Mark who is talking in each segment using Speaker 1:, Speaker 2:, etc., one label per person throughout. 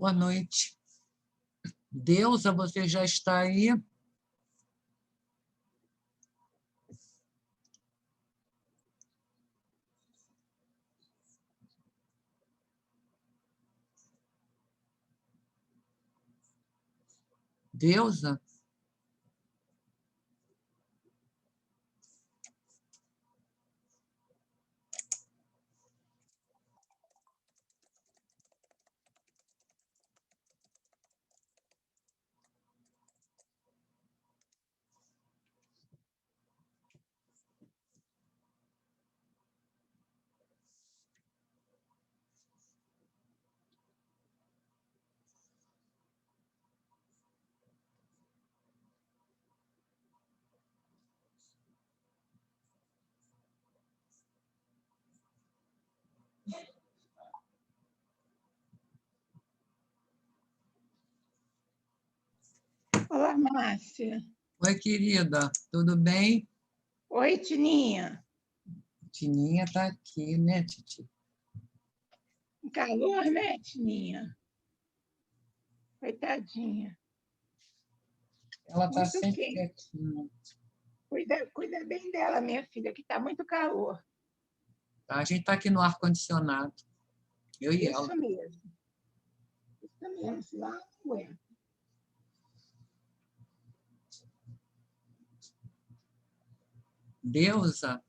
Speaker 1: Boa noite. Deusa, você já está aí? Deusa?
Speaker 2: Olá, Márcia.
Speaker 1: Oi, querida. Tudo bem?
Speaker 2: Oi, Tininha.
Speaker 1: Tininha está aqui, né, Titi?
Speaker 2: Calor, né, Tininha? Coitadinha.
Speaker 1: Ela está
Speaker 2: Muito
Speaker 1: sempre
Speaker 2: quente.
Speaker 1: quietinha.
Speaker 2: Cuida bem dela, minha filha, que está muito calor.
Speaker 1: A gente está aqui no ar-condicionado. Eu e ela.
Speaker 2: Isso mesmo. Isso mesmo, senão não aguenta.
Speaker 1: Deusa?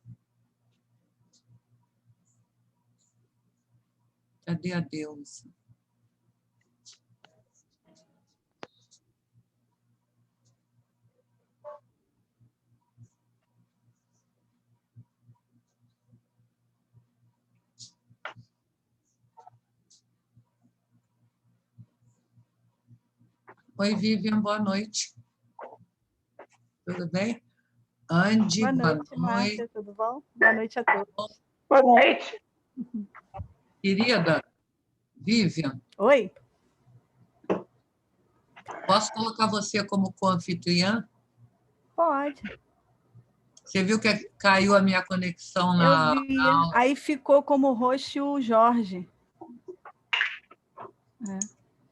Speaker 1: Cadê a Deusa? Oi, Vivian, boa noite. Tudo bem? Andy,
Speaker 3: Boa noite, Márcia, tudo bom? Boa noite a todos.
Speaker 2: Boa noite.
Speaker 1: Querida, Vivian,
Speaker 3: Oi?
Speaker 1: posso colocar você como co-anfitriã?
Speaker 3: Pode.
Speaker 1: Você viu que caiu a minha conexão na
Speaker 3: Eu vi.
Speaker 1: aula?
Speaker 3: Aí ficou como host o Jorge.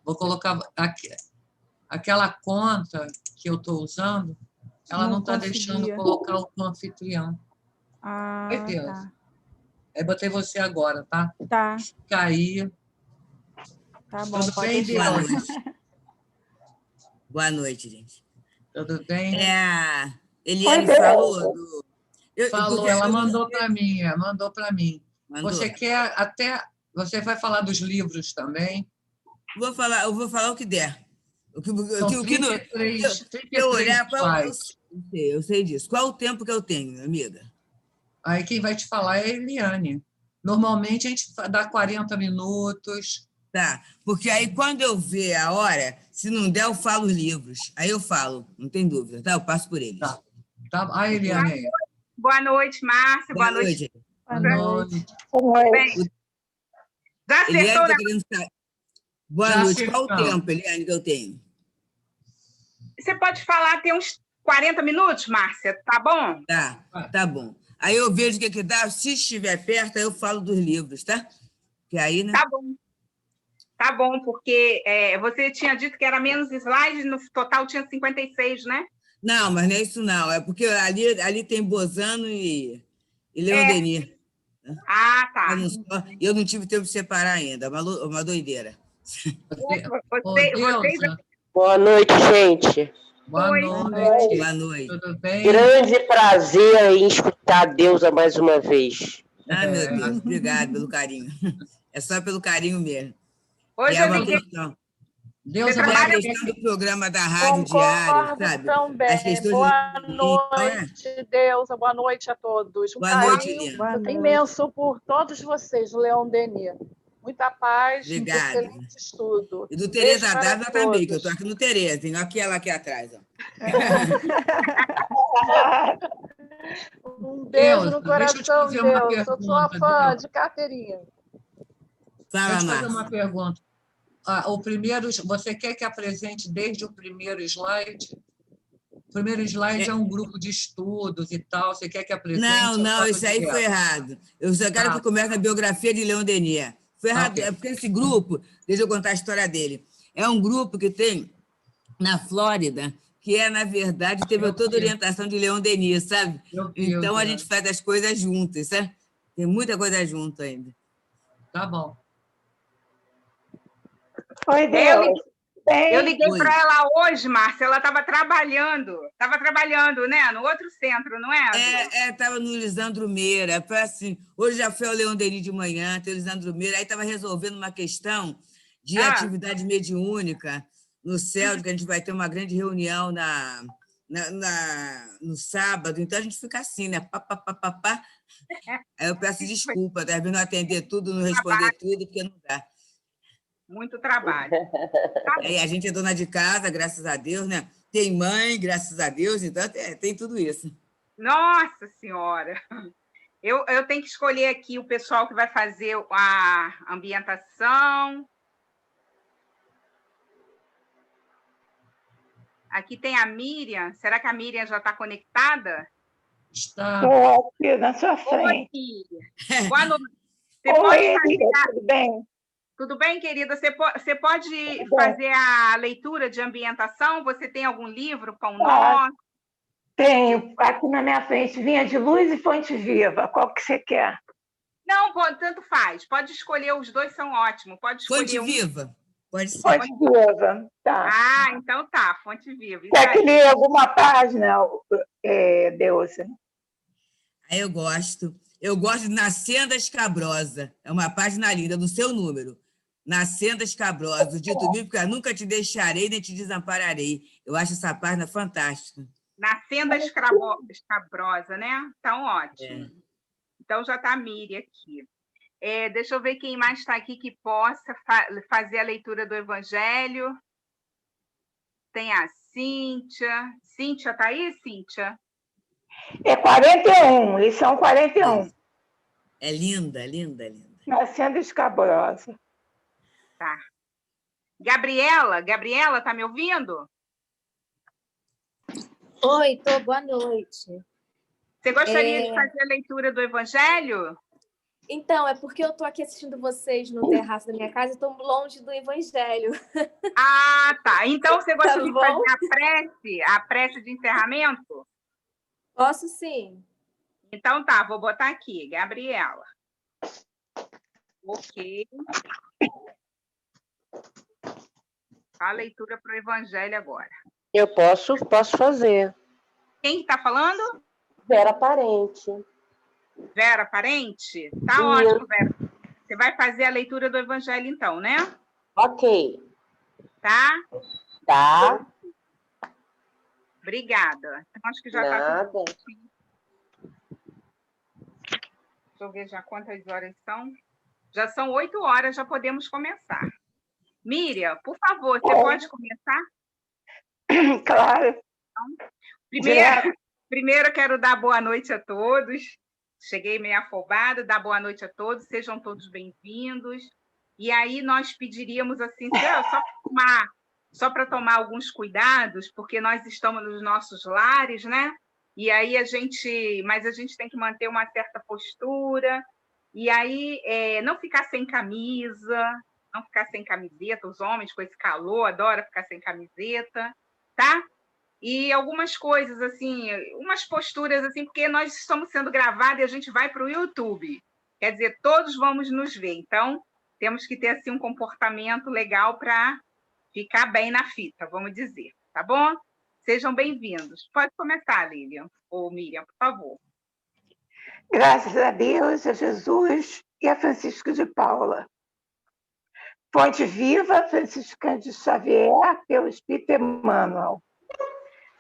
Speaker 1: Vou colocar aquela conta que eu estou usando, ela não está deixando colocar o co-anfitrião. Oi, Deus.
Speaker 3: Tá.
Speaker 1: Aí botei você agora, tá?
Speaker 3: Tá.
Speaker 1: Cair.
Speaker 3: Tá bom,
Speaker 1: Tudo
Speaker 3: pode
Speaker 1: bem,
Speaker 3: deixar.
Speaker 1: Deus?
Speaker 4: Boa noite, gente.
Speaker 1: Tudo bem?
Speaker 4: Eliane falou do...
Speaker 1: Falou, ela mandou para mim, mandou para mim.
Speaker 4: Mandou?
Speaker 1: Você quer até... Você vai falar dos livros também?
Speaker 4: Eu vou falar o que der.
Speaker 1: São 33
Speaker 4: eu olhar,
Speaker 1: slides.
Speaker 4: Eu sei disso. Qual o tempo que eu tenho, minha amiga?
Speaker 1: Aí quem vai te falar é a Eliane. Normalmente a gente dá 40 minutos.
Speaker 4: Tá, porque aí quando eu ver a hora, se não der, eu falo os livros. Aí eu falo, não tem dúvida, tá? Eu passo por eles.
Speaker 1: Tá. A Eliane aí.
Speaker 5: Boa noite, Márcia.
Speaker 4: Boa noite.
Speaker 3: Boa noite.
Speaker 5: Bem, já acertou,
Speaker 4: Eliane,
Speaker 5: né?
Speaker 4: tá querendo saber. Boa noite. Qual o tempo, Eliane, que eu tenho?
Speaker 5: Você pode falar, tem uns 40 minutos, Márcia, tá bom?
Speaker 4: Tá bom. Aí eu vejo o que dá. Se estiver perto, aí eu falo dos livros, tá? Que aí, né?
Speaker 5: Tá bom. Tá bom, porque você tinha dito que era menos slides, no total tinha 56, né?
Speaker 4: Não, mas não é isso não. É porque ali tem Bozano e Leon Denis.
Speaker 5: Ah, tá.
Speaker 4: Eu não tive tempo de separar ainda. Uma doideira.
Speaker 6: Boa noite, gente.
Speaker 1: Boa noite.
Speaker 4: Boa noite.
Speaker 1: Tudo bem?
Speaker 6: Grande prazer em escutar a Deusa mais uma vez.
Speaker 4: Ah, meu Deus, obrigado pelo carinho. É só pelo carinho mesmo.
Speaker 5: Hoje
Speaker 4: é uma questão.
Speaker 1: Deus
Speaker 4: é a questão do programa da rádio diário, sabe?
Speaker 7: Também.
Speaker 4: As questões
Speaker 7: boa noite, Deusa. Boa noite a todos.
Speaker 4: Boa noite, Eliane.
Speaker 7: Imenso por todos vocês, Leon Denis. Muita paz,
Speaker 4: Obrigada.
Speaker 7: excelente estudo.
Speaker 4: E do Tereza Dávila também, que eu estou aqui no Tereza. Tem aqui ela aqui atrás. Ó.
Speaker 7: Um beijo no coração, Deus. Eu sou sua fã de carteirinha.
Speaker 4: Fala,
Speaker 1: Deixa eu te fazer uma pergunta. O primeiro, você quer que apresente desde o primeiro slide? O primeiro slide é um grupo de estudos e tal. Você quer que apresente?
Speaker 4: Não, isso aí foi errado. Eu só quero que comece a biografia de Leon Denis. Foi errado, porque esse grupo, deixa eu contar a história dele. É um grupo que tem na Flórida, que na verdade, teve toda a orientação de Leon Denis, sabe? Então, a gente faz as coisas juntas, sabe? Tem muita coisa junto ainda.
Speaker 1: Tá bom.
Speaker 2: Oi, Deus.
Speaker 5: Eu liguei
Speaker 4: Oi.
Speaker 5: para ela hoje, Márcia, ela estava trabalhando, né? No outro centro, não é?
Speaker 4: Estava no Lisandro Meira. Foi assim, hoje já foi ao Leon Denis de manhã, tem o Lisandro Meira, aí estava resolvendo uma questão de atividade mediúnica no CELD, que a gente vai ter uma grande reunião no sábado, então a gente fica assim, né? Pá, pá, pá, pá, pá. Aí eu peço desculpa, tá vendo? Não atender tudo, não responder tudo, porque não dá.
Speaker 5: Muito trabalho.
Speaker 4: Aí a gente é dona de casa, graças a Deus, né? Tem mãe, graças a Deus, então tem tudo isso.
Speaker 5: Nossa Senhora! Eu tenho que escolher aqui o pessoal que vai fazer a ambientação. Aqui tem a Miriam. Será que a Miriam já está conectada?
Speaker 1: Está.
Speaker 2: Estou aqui na sua
Speaker 5: Oi,
Speaker 2: frente.
Speaker 5: Miriam. Boa noite. Você
Speaker 2: Oi,
Speaker 5: pode
Speaker 2: Elida,
Speaker 5: fazer...
Speaker 2: tudo bem?
Speaker 5: Tudo bem, querida? Você pode fazer a leitura de ambientação? Você tem algum livro com nós?
Speaker 2: Tenho aqui na minha frente Vinha de Luz e Fonte Viva. Qual que você quer?
Speaker 5: Não, tanto faz. Pode escolher, os dois são ótimos. Pode escolher
Speaker 4: Fonte
Speaker 5: um.
Speaker 4: Viva, pode ser.
Speaker 2: Fonte Viva, tá.
Speaker 5: Ah, então tá, Fonte Viva. Isso
Speaker 2: Quer que
Speaker 5: aí.
Speaker 2: ler alguma página, Deusa?
Speaker 4: Aí eu gosto de Nascendo Escabrosa. É uma página linda, do seu número. Nascendo Escabrosa, o dito bíblico é nunca te deixarei nem te desampararei. Eu acho essa página fantástica.
Speaker 5: Nascendo Escabrosa, né? Então, ótimo. Então, já está a Miriam aqui. Deixa eu ver quem mais está aqui que possa fazer a leitura do Evangelho. Tem a Cíntia. Cíntia, está aí, Cíntia?
Speaker 2: É 41, lição 41.
Speaker 4: É linda, linda, linda.
Speaker 2: Nascendo Escabrosa.
Speaker 5: Tá. Gabriela, está me ouvindo?
Speaker 8: Oi, boa noite.
Speaker 5: Você gostaria de fazer a leitura do Evangelho?
Speaker 8: Então, é porque eu estou aqui assistindo vocês no terraço da minha casa e estou longe do Evangelho.
Speaker 5: Ah, tá. Então, você gosta
Speaker 8: Tá
Speaker 5: de
Speaker 8: bom?
Speaker 5: fazer a prece de encerramento?
Speaker 8: Posso sim.
Speaker 5: Então, tá, vou botar aqui, Gabriela. Ok. A leitura para o Evangelho agora.
Speaker 6: Eu posso fazer.
Speaker 5: Quem está falando?
Speaker 6: Vera Parente.
Speaker 5: Vera Parente? Tá
Speaker 6: Sim.
Speaker 5: ótimo, Vera. Você vai fazer a leitura do Evangelho, então, né?
Speaker 6: Ok.
Speaker 5: Tá?
Speaker 6: Tá.
Speaker 5: Obrigada. Então, acho que já está tudo.
Speaker 6: Nada.
Speaker 5: Deixa eu ver já quantas horas são. Já são 8 horas, já podemos começar. Miriam, por favor, você pode começar?
Speaker 2: Claro.
Speaker 5: Primeiro, quero dar boa noite a todos. Cheguei meio afobada, dar boa noite a todos, sejam todos bem-vindos. E aí nós pediríamos assim, só para tomar alguns cuidados, porque nós estamos nos nossos lares, né? E aí a gente tem que manter uma certa postura, e aí não ficar sem camisa, não ficar sem camiseta, os homens com esse calor adoram ficar sem camiseta, tá? E algumas coisas, assim, umas posturas, assim, porque nós estamos sendo gravados e a gente vai para o YouTube. Quer dizer, todos vamos nos ver. Então, temos que ter, assim, um comportamento legal para ficar bem na fita, vamos dizer. Tá bom? Sejam bem-vindos. Pode começar, Lilian, ou Miriam, por favor.
Speaker 2: Graças a Deus, a Jesus e a Francisco de Paula. Fonte Viva, Franciscano de Xavier, pelo Espírito Emmanuel.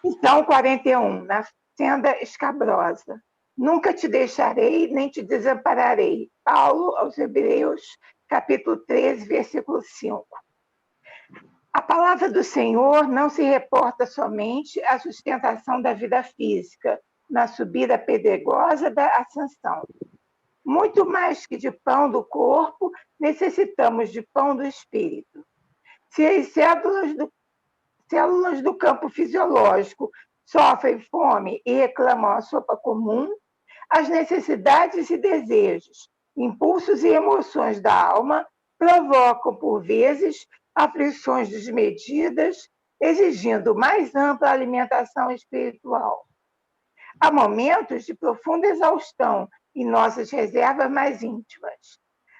Speaker 2: Lição 41, Nascendo Escabrosa. Nunca te deixarei, nem te desampararei. Paulo aos Hebreus, capítulo 13, versículo 5. A palavra do Senhor não se reporta somente à sustentação da vida física, na subida pedregosa da ascensão. Muito mais que de pão do corpo, necessitamos de pão do espírito. Se as células do campo fisiológico sofrem fome e reclamam a sopa comum, as necessidades e desejos, impulsos e emoções da alma provocam, por vezes, aflições desmedidas, exigindo mais ampla alimentação espiritual. Há momentos de profunda exaustão em nossas reservas mais íntimas.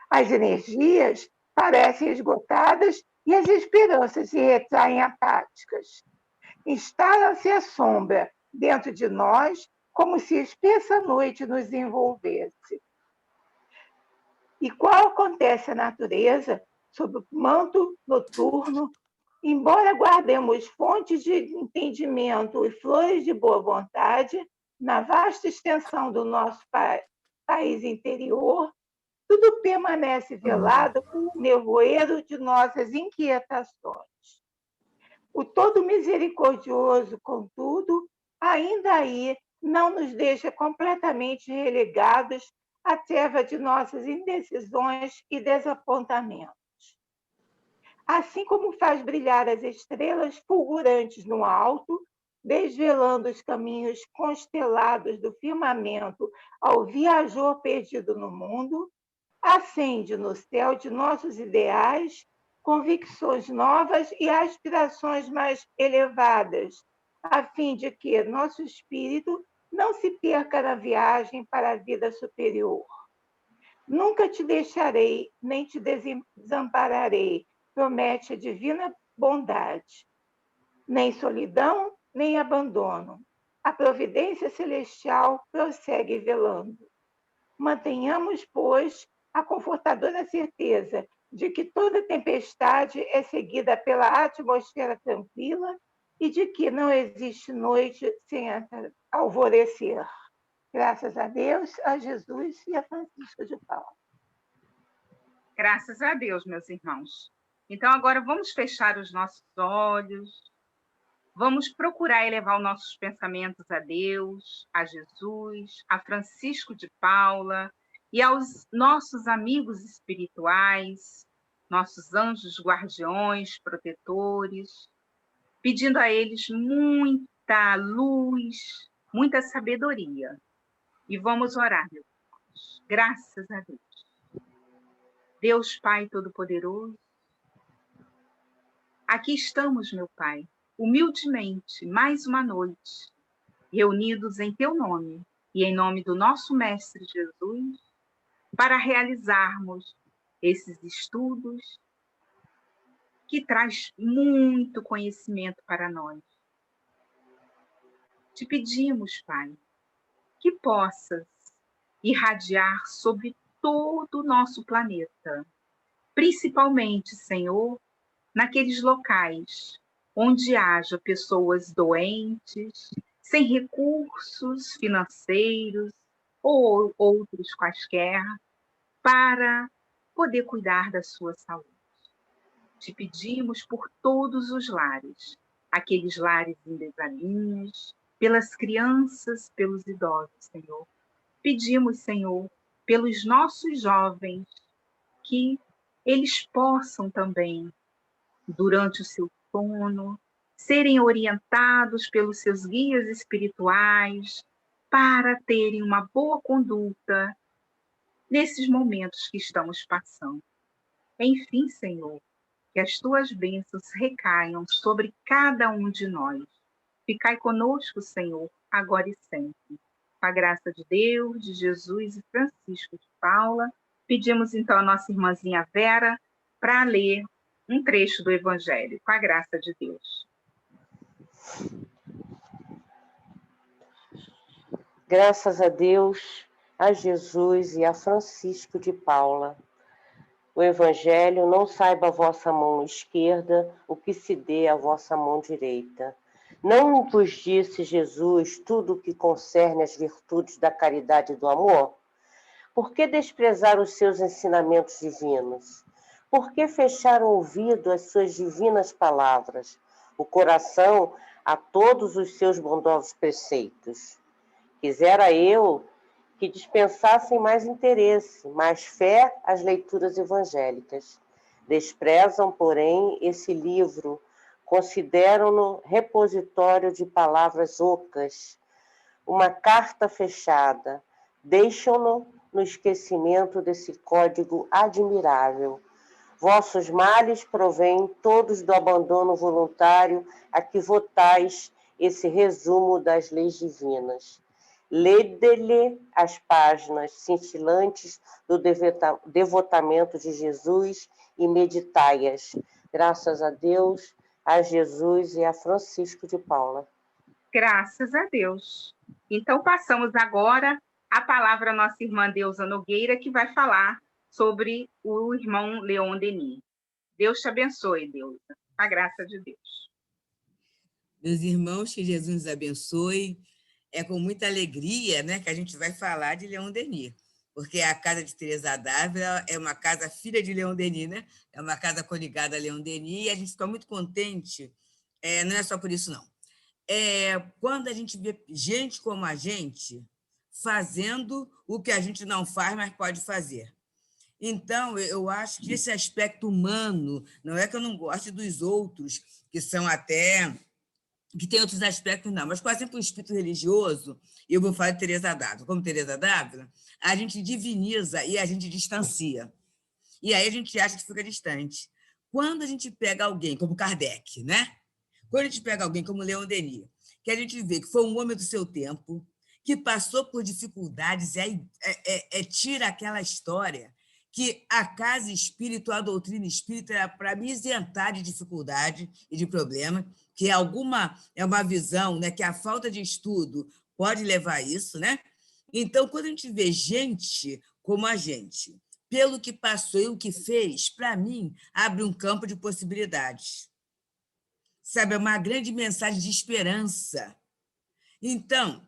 Speaker 2: As energias parecem esgotadas e as esperanças se retraem apáticas. Instala-se a sombra dentro de nós, como se espessa noite nos envolvesse. E qual acontece a natureza sob o manto noturno, embora guardemos fontes de entendimento e flores de boa vontade na vasta extensão do nosso país interior, tudo permanece velado por um nevoeiro de nossas inquietações. O todo misericordioso, contudo, ainda aí não nos deixa completamente relegados à treva de nossas indecisões e desapontamentos. Assim como faz brilhar as estrelas fulgurantes no alto, desvelando os caminhos constelados do firmamento ao viajor perdido no mundo, acende no céu de nossos ideais convicções novas e aspirações mais elevadas, a fim de que nosso espírito não se perca na viagem para a vida superior. Nunca te deixarei, nem te desampararei, promete a divina bondade. Nem solidão, nem abandono. A providência celestial prossegue velando. Mantenhamos, pois, a confortadora certeza de que toda tempestade é seguida pela atmosfera tranquila e de que não existe noite sem alvorecer. Graças a Deus, a Jesus e a Francisco de Paula.
Speaker 5: Graças a Deus, meus irmãos. Então, agora vamos fechar os nossos olhos, vamos procurar elevar os nossos pensamentos a Deus, a Jesus, a Francisco de Paula e aos nossos amigos espirituais, nossos anjos guardiões, protetores, pedindo a eles muita luz, muita sabedoria. E vamos orar, meus irmãos. Graças a Deus. Deus Pai Todo-Poderoso, aqui estamos, meu Pai, humildemente, mais uma noite, reunidos em Teu nome e em nome do nosso Mestre Jesus, para realizarmos esses estudos que traz muito conhecimento para nós. Te pedimos, Pai, que possas irradiar sobre todo o nosso planeta, principalmente, Senhor, naqueles locais onde haja pessoas doentes, sem recursos financeiros ou outros quaisquer, para poder cuidar da sua saúde. Te pedimos por todos os lares, aqueles lares em desalinhos, pelas crianças, pelos idosos, Senhor. Pedimos, Senhor, pelos nossos jovens, que eles possam também, durante o seu sono, serem orientados pelos seus guias espirituais para terem uma boa conduta nesses momentos que estamos passando. Enfim, Senhor, que as tuas bênçãos recaiam sobre cada um de nós. Ficai conosco, Senhor, agora e sempre. Com a graça de Deus, de Jesus e Francisco de Paula, pedimos então a nossa irmãzinha Vera para ler um trecho do Evangelho, com a graça de Deus.
Speaker 6: Graças a Deus, a Jesus e a Francisco de Paula. O Evangelho: não saiba a vossa mão esquerda o que se dê à vossa mão direita. Não vos disse Jesus tudo o que concerne às virtudes da caridade e do amor? Por que desprezar os seus ensinamentos divinos? Por que fechar o ouvido às suas divinas palavras, o coração a todos os seus bondosos preceitos? Quisera eu que dispensassem mais interesse, mais fé às leituras evangélicas. Desprezam, porém, esse livro, consideram-no repositório de palavras ocas, uma carta fechada, deixam-no no esquecimento desse código admirável. Vossos males provêm todos do abandono voluntário a que votais esse resumo das leis divinas. Lede-lhe as páginas cintilantes do devotamento de Jesus e meditai-as. Graças a Deus, a Jesus e a Francisco de Paula.
Speaker 5: Graças a Deus. Então, passamos agora a palavra à nossa irmã Deusa Nogueira, que vai falar sobre o irmão Leon Denis. Deus te abençoe, Deusa. A graça de Deus.
Speaker 4: Meus irmãos, que Jesus nos abençoe. É com muita alegria, né, que a gente vai falar de Leon Denis, porque a casa de Teresa d'Ávila é uma casa filha de Leon Denis, né? É uma casa coligada a Leon Denis, e a gente fica muito contente, não é só por isso, não. Quando a gente vê gente como a gente fazendo o que a gente não faz, mas pode fazer. Então, eu acho que esse aspecto humano, não é que eu não goste dos outros, que são até... que tem outros aspectos, não, mas quase sempre o espírito religioso, eu vou falar de Teresa d'Ávila. Como Teresa d'Ávila, a gente diviniza e a gente distancia. E aí a gente acha que fica distante. Quando a gente pega alguém como Kardec, né? Quando a gente pega alguém como Leon Denis, que a gente vê que foi um homem do seu tempo, que passou por dificuldades, e aí tira aquela história que a casa espírita, a doutrina espírita, era para me isentar de dificuldade e de problema, que é uma visão, né, que a falta de estudo pode levar a isso, né? Então, quando a gente vê gente como a gente, pelo que passou e o que fez, para mim, abre um campo de possibilidades. Sabe, é uma grande mensagem de esperança. Então,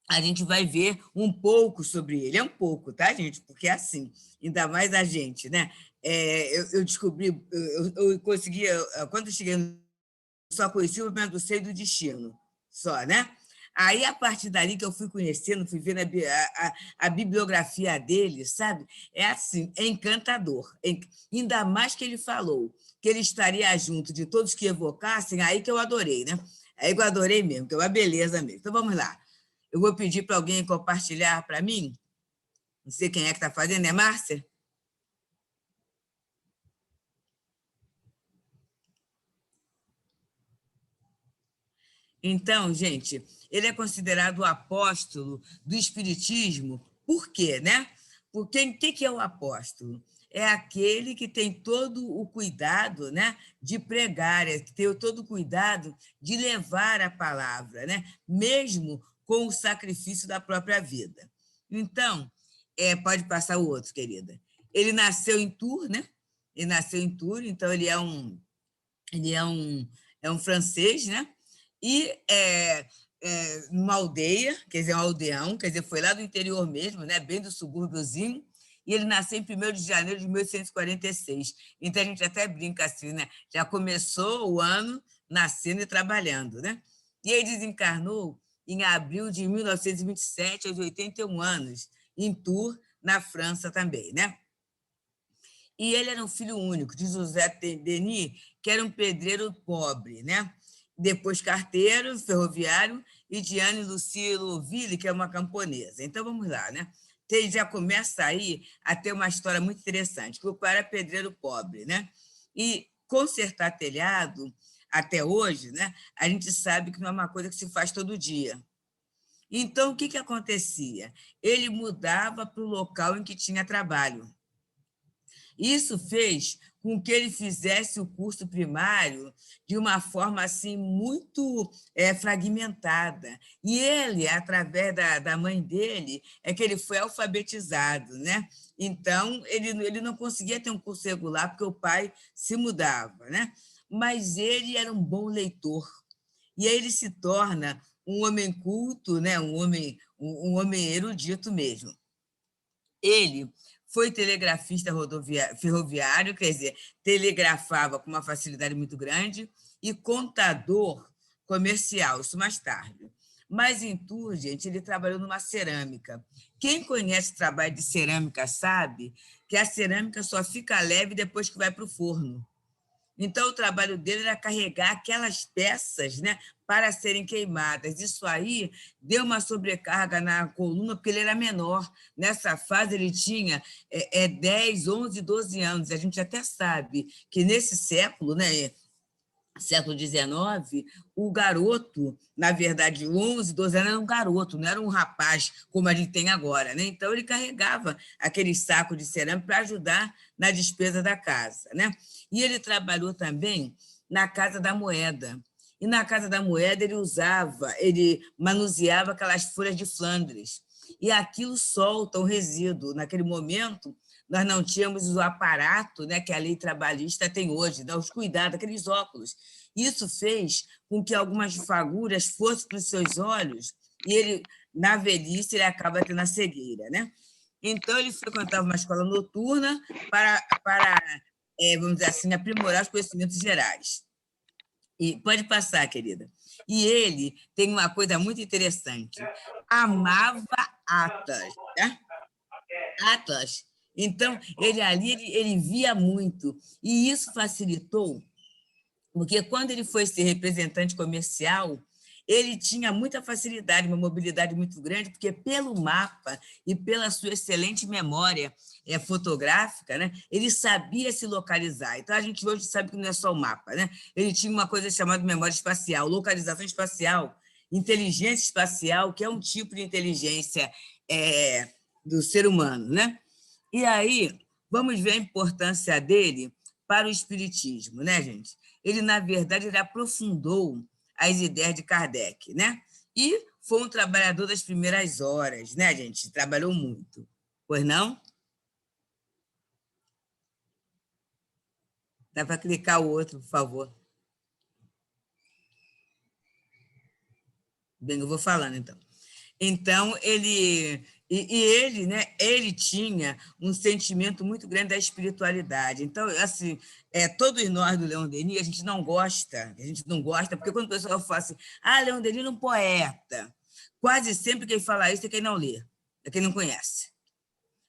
Speaker 4: a gente vai ver um pouco sobre ele. É um pouco, tá, gente? Porque é assim, ainda mais a gente, né? Eu descobri, eu consegui, quando eu cheguei, só conheci o movimento do Seio e do Destino, só, né? Aí, a partir dali que eu fui conhecendo, fui vendo a bibliografia dele, sabe? É assim, é encantador. Ainda mais que ele falou que ele estaria junto de todos que evocassem, aí que eu adorei, né? Aí que eu adorei mesmo, que é uma beleza mesmo. Então, vamos lá. Eu vou pedir para alguém compartilhar para mim. Não sei quem é que está fazendo, é Márcia? Então, gente, ele é considerado o apóstolo do Espiritismo. Por quê, né? Porque o que é o apóstolo? É aquele que tem todo o cuidado, né, de pregar, que tem todo o cuidado de levar a palavra, né, mesmo com o sacrifício da própria vida. Então, pode passar o outro, querida. Ele nasceu em Tours, né? Ele nasceu em Tours, então ele é um francês, né? E numa aldeia, quer dizer, um aldeão, quer dizer, foi lá do interior mesmo, né? Bem do subúrbiozinho, e ele nasceu em 1º de janeiro de 1846. Então, a gente até brinca assim, né? Já começou o ano nascendo e trabalhando, né? E ele desencarnou em abril de 1927, aos 81 anos, em Tours, na França também, né? E ele era um filho único de José Denis, que era um pedreiro pobre, né? Depois carteiro, ferroviário, e de Anne Lucie Louville, que é uma camponesa. Então, vamos lá, né? Ele já começa aí a ter uma história muito interessante, que o pai era pedreiro pobre, né? E consertar telhado, até hoje, né, a gente sabe que não é uma coisa que se faz todo dia. Então, o que acontecia? Ele mudava para o local em que tinha trabalho. Isso fez com que ele fizesse o curso primário de uma forma assim, muito fragmentada. E ele, através da mãe dele, é que ele foi alfabetizado, né? Então, ele não conseguia ter um curso regular, porque o pai se mudava, né? Mas ele era um bom leitor. E aí ele se torna um homem culto, né? um homem erudito mesmo. Ele foi telegrafista ferroviário, quer dizer, telegrafava com uma facilidade muito grande, e contador comercial, isso mais tarde. Mas em Tours, gente, ele trabalhou numa cerâmica. Quem conhece o trabalho de cerâmica sabe que a cerâmica só fica leve depois que vai para o forno. Então, o trabalho dele era carregar aquelas peças, né, para serem queimadas. Isso aí deu uma sobrecarga na coluna, porque ele era menor. Nessa fase, ele tinha 10, 11, 12 anos. A gente até sabe que, nesse século, né, século XIX, o garoto, na verdade, 11, 12 anos, era um garoto, não era um rapaz como a gente tem agora, né? Então, ele carregava aquele saco de cerâmica para ajudar na despesa da casa, né? E ele trabalhou também na Casa da Moeda. E na Casa da Moeda ele manuseava aquelas folhas de Flandres. E aquilo solta um resíduo. Naquele momento, nós não tínhamos o aparato, né, que a lei trabalhista tem hoje, né, os cuidados, aqueles óculos. Isso fez com que algumas faguras fossem para os seus olhos e ele, na velhice, ele acaba tendo a cegueira, né? Então, ele frequentava uma escola noturna para vamos dizer assim, aprimorar os conhecimentos gerais. E pode passar, querida. E ele tem uma coisa muito interessante. Amava Atlas, né? Atlas. Então, ele via muito. E isso facilitou, porque quando ele foi ser representante comercial, ele tinha muita facilidade, uma mobilidade muito grande, porque pelo mapa e pela sua excelente memória fotográfica, né, ele sabia se localizar. Então, a gente hoje sabe que não é só o mapa, né? Ele tinha uma coisa chamada memória espacial, localização espacial, inteligência espacial, que é um tipo de inteligência do ser humano, né? E aí, vamos ver a importância dele para o espiritismo, né, gente? Ele, na verdade, ele aprofundou as ideias de Kardec, né? E foi um trabalhador das primeiras horas, né, gente? Trabalhou muito. Pois não? Dá para clicar o outro, por favor. Bem, eu vou falando, então. Então, ele tinha um sentimento muito grande da espiritualidade. Então, assim, todos nós do Leon Denis, a gente não gosta, porque quando o pessoal fala assim, Leon Denis é um poeta, quase sempre quem fala isso é quem não lê, é quem não conhece.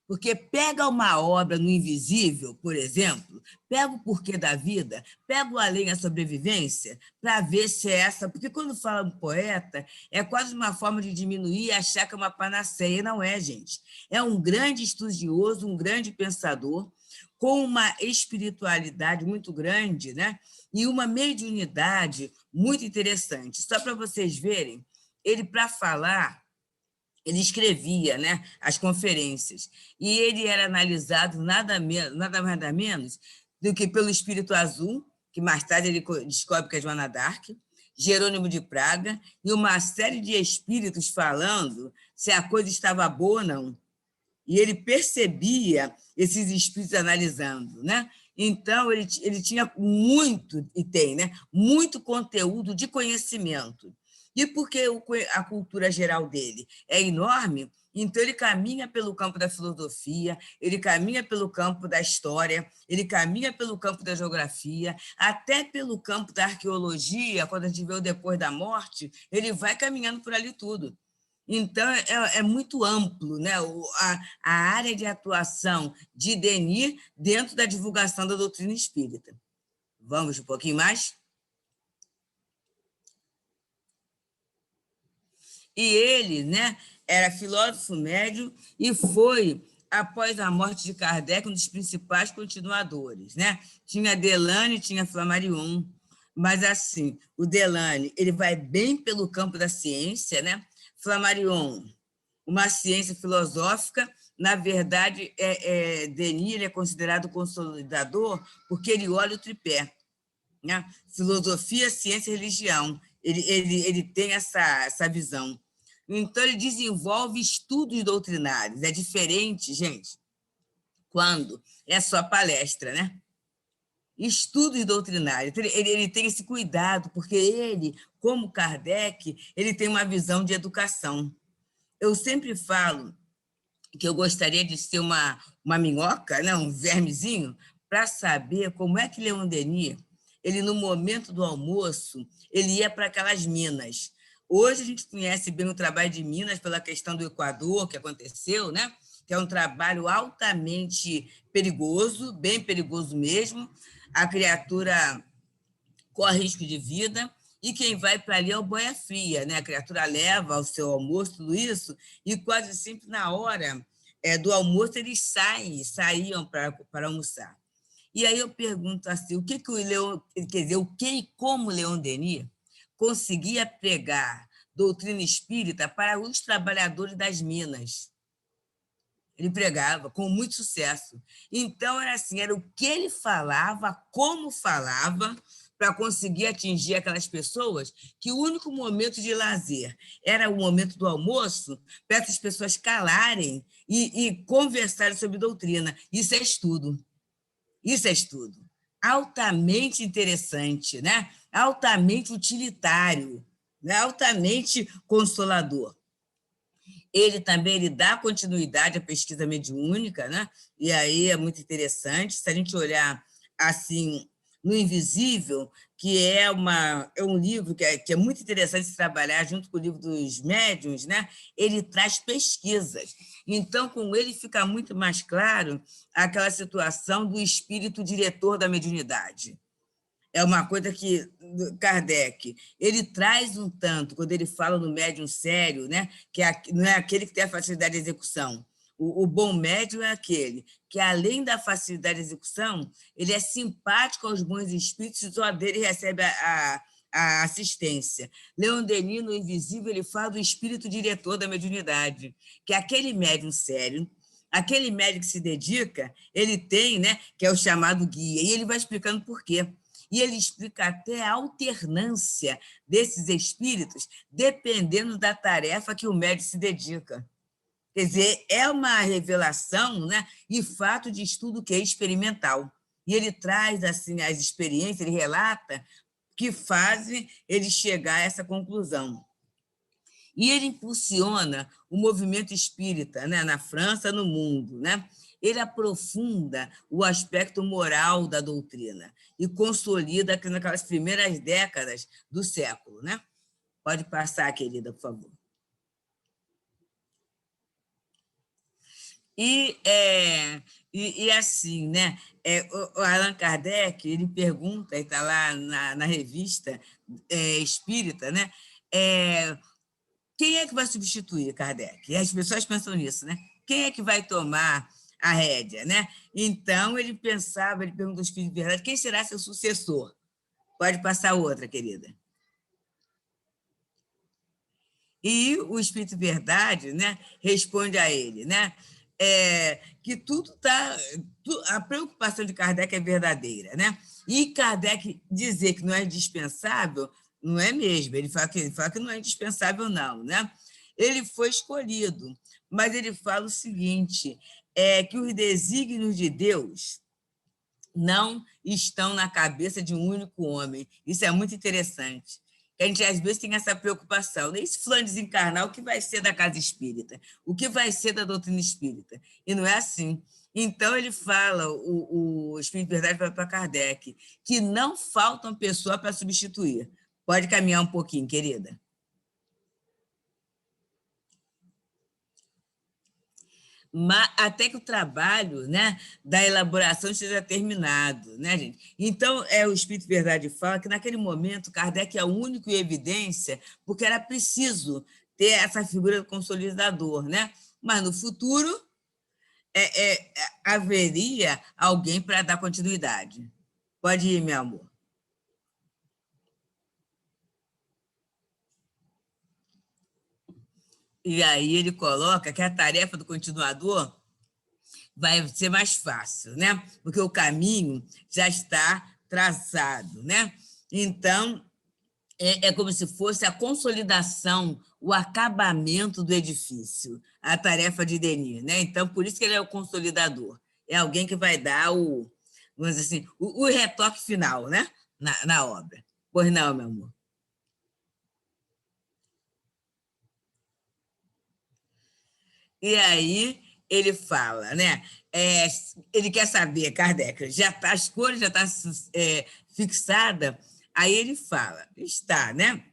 Speaker 4: Porque pega uma obra no invisível, por exemplo, pega o porquê da vida, pega o além a sobrevivência, para ver se é essa. Porque quando fala um poeta, é quase uma forma de diminuir e achar que é uma panaceia. Não é, gente. É um grande estudioso, um grande pensador, com uma espiritualidade muito grande, né? E uma mediunidade muito interessante. Só para vocês verem, ele, para falar, ele escrevia, né, as conferências, e ele era analisado nada mais nada menos do que pelo Espírito Azul, que mais tarde ele descobre que é Joana d'Arc, Jerônimo de Praga, e uma série de espíritos falando se a coisa estava boa ou não. E ele percebia esses espíritos analisando, né? Então, ele tinha muito, e tem, né, muito conteúdo de conhecimento. E porque a cultura geral dele é enorme, então ele caminha pelo campo da filosofia, ele caminha pelo campo da história, ele caminha pelo campo da geografia, até pelo campo da arqueologia, quando a gente vê o depois da morte, ele vai caminhando por ali tudo. Então, é muito amplo, né, a área de atuação de Denis dentro da divulgação da doutrina espírita. Vamos um pouquinho mais? E ele, né, era filósofo médio e foi, após a morte de Kardec, um dos principais continuadores, né? Tinha Delane, tinha Flammarion, mas, assim, o Delane ele vai bem pelo campo da ciência, né? Flammarion, uma ciência filosófica, na verdade, Denis ele é considerado consolidador porque ele olha o tripé, né? Filosofia, ciência e religião. Ele tem essa visão. Então, ele desenvolve estudos doutrinários. É diferente, gente, quando é só palestra, né? Estudos doutrinários. Ele tem esse cuidado, porque ele, como Kardec, ele tem uma visão de educação. Eu sempre falo que eu gostaria de ser uma minhoca, né? Um vermezinho, para saber como é que Leon Denis, ele, no momento do almoço, ele ia para aquelas minas. Hoje a gente conhece bem o trabalho de Minas pela questão do Equador, que aconteceu, né? Que é um trabalho altamente perigoso, bem perigoso mesmo. a criatura corre risco de vida, e quem vai para ali é o boia fria, né? A criatura leva o seu almoço, tudo isso, e quase sempre na hora do almoço eles saíam para almoçar. E aí eu pergunto assim, o que o Leon, quer dizer, o que e como Leon Denis conseguia pregar doutrina espírita para os trabalhadores das minas? Ele pregava com muito sucesso. Então, era assim, era o que ele falava, como falava, para conseguir atingir aquelas pessoas que o único momento de lazer era o momento do almoço, para essas pessoas calarem e conversarem sobre doutrina. Isso é estudo. Isso é estudo. Altamente interessante, né? Altamente utilitário, né? Altamente consolador. Ele também dá continuidade à pesquisa mediúnica, né? E aí é muito interessante. Se a gente olhar assim no Invisível, que é um livro que é muito interessante de trabalhar junto com o livro dos médiuns, né? Ele traz pesquisas. Então, com ele fica muito mais claro aquela situação do espírito diretor da mediunidade. É uma coisa que Kardec, ele traz um tanto, quando ele fala no médium sério, né, que não é aquele que tem a facilidade de execução. O bom médium é aquele que, além da facilidade de execução, ele é simpático aos bons espíritos e só dele recebe a assistência. Leon Denis, no Invisível, ele fala do espírito diretor da mediunidade, que é aquele médium sério, aquele médium que se dedica, ele tem, né, que é o chamado guia, e ele vai explicando por quê. E ele explica até a alternância desses espíritos, dependendo da tarefa que o médium se dedica. Quer dizer, é uma revelação, né, e fato de estudo que é experimental. E ele traz assim, as experiências, ele relata que fazem ele chegar a essa conclusão. E ele impulsiona o movimento espírita, né, na França, no mundo, né? Ele aprofunda o aspecto moral da doutrina e consolida naquelas primeiras décadas do século, né? Pode passar, querida, por favor. E assim, né? O Allan Kardec, ele pergunta, está lá na revista Espírita, né? Quem é que vai substituir Kardec? E as pessoas pensam nisso, né? Quem é que vai tomar a rédea, né? Então, ele pergunta ao Espírito de Verdade, quem será seu sucessor? Pode passar outra, querida. E o Espírito de Verdade, né, responde a ele, né? Que a preocupação de Kardec é verdadeira, né? E Kardec dizer que não é indispensável, não é mesmo. Ele fala que não é indispensável, não, né? Ele foi escolhido, mas ele fala o seguinte, que os desígnios de Deus não estão na cabeça de um único homem. Isso é muito interessante. A gente, às vezes, tem essa preocupação. Né? Esse fulano desencarnar, o que vai ser da casa espírita? O que vai ser da doutrina espírita? E não é assim. Então, ele fala, o Espírito de Verdade para Kardec, que não faltam pessoas para substituir. Pode caminhar um pouquinho, querida. Mas até que o trabalho, né, da elaboração esteja terminado, né, gente? Então, o Espírito de Verdade fala que, naquele momento, Kardec é o único em evidência, porque era preciso ter essa figura do consolidador, né? Mas, no futuro, haveria alguém para dar continuidade. Pode ir, meu amor. E aí ele coloca que a tarefa do continuador vai ser mais fácil, né? Porque o caminho já está traçado, né? Então, é como se fosse a consolidação, o acabamento do edifício, a tarefa de Denis, né? Então, por isso que ele é o consolidador. É alguém que vai dar vamos dizer assim, o retoque final, né? Na obra. Pois não, meu amor? E aí ele fala, né? Ele quer saber, Kardec, as cores já estão fixada. Aí ele fala, está, né?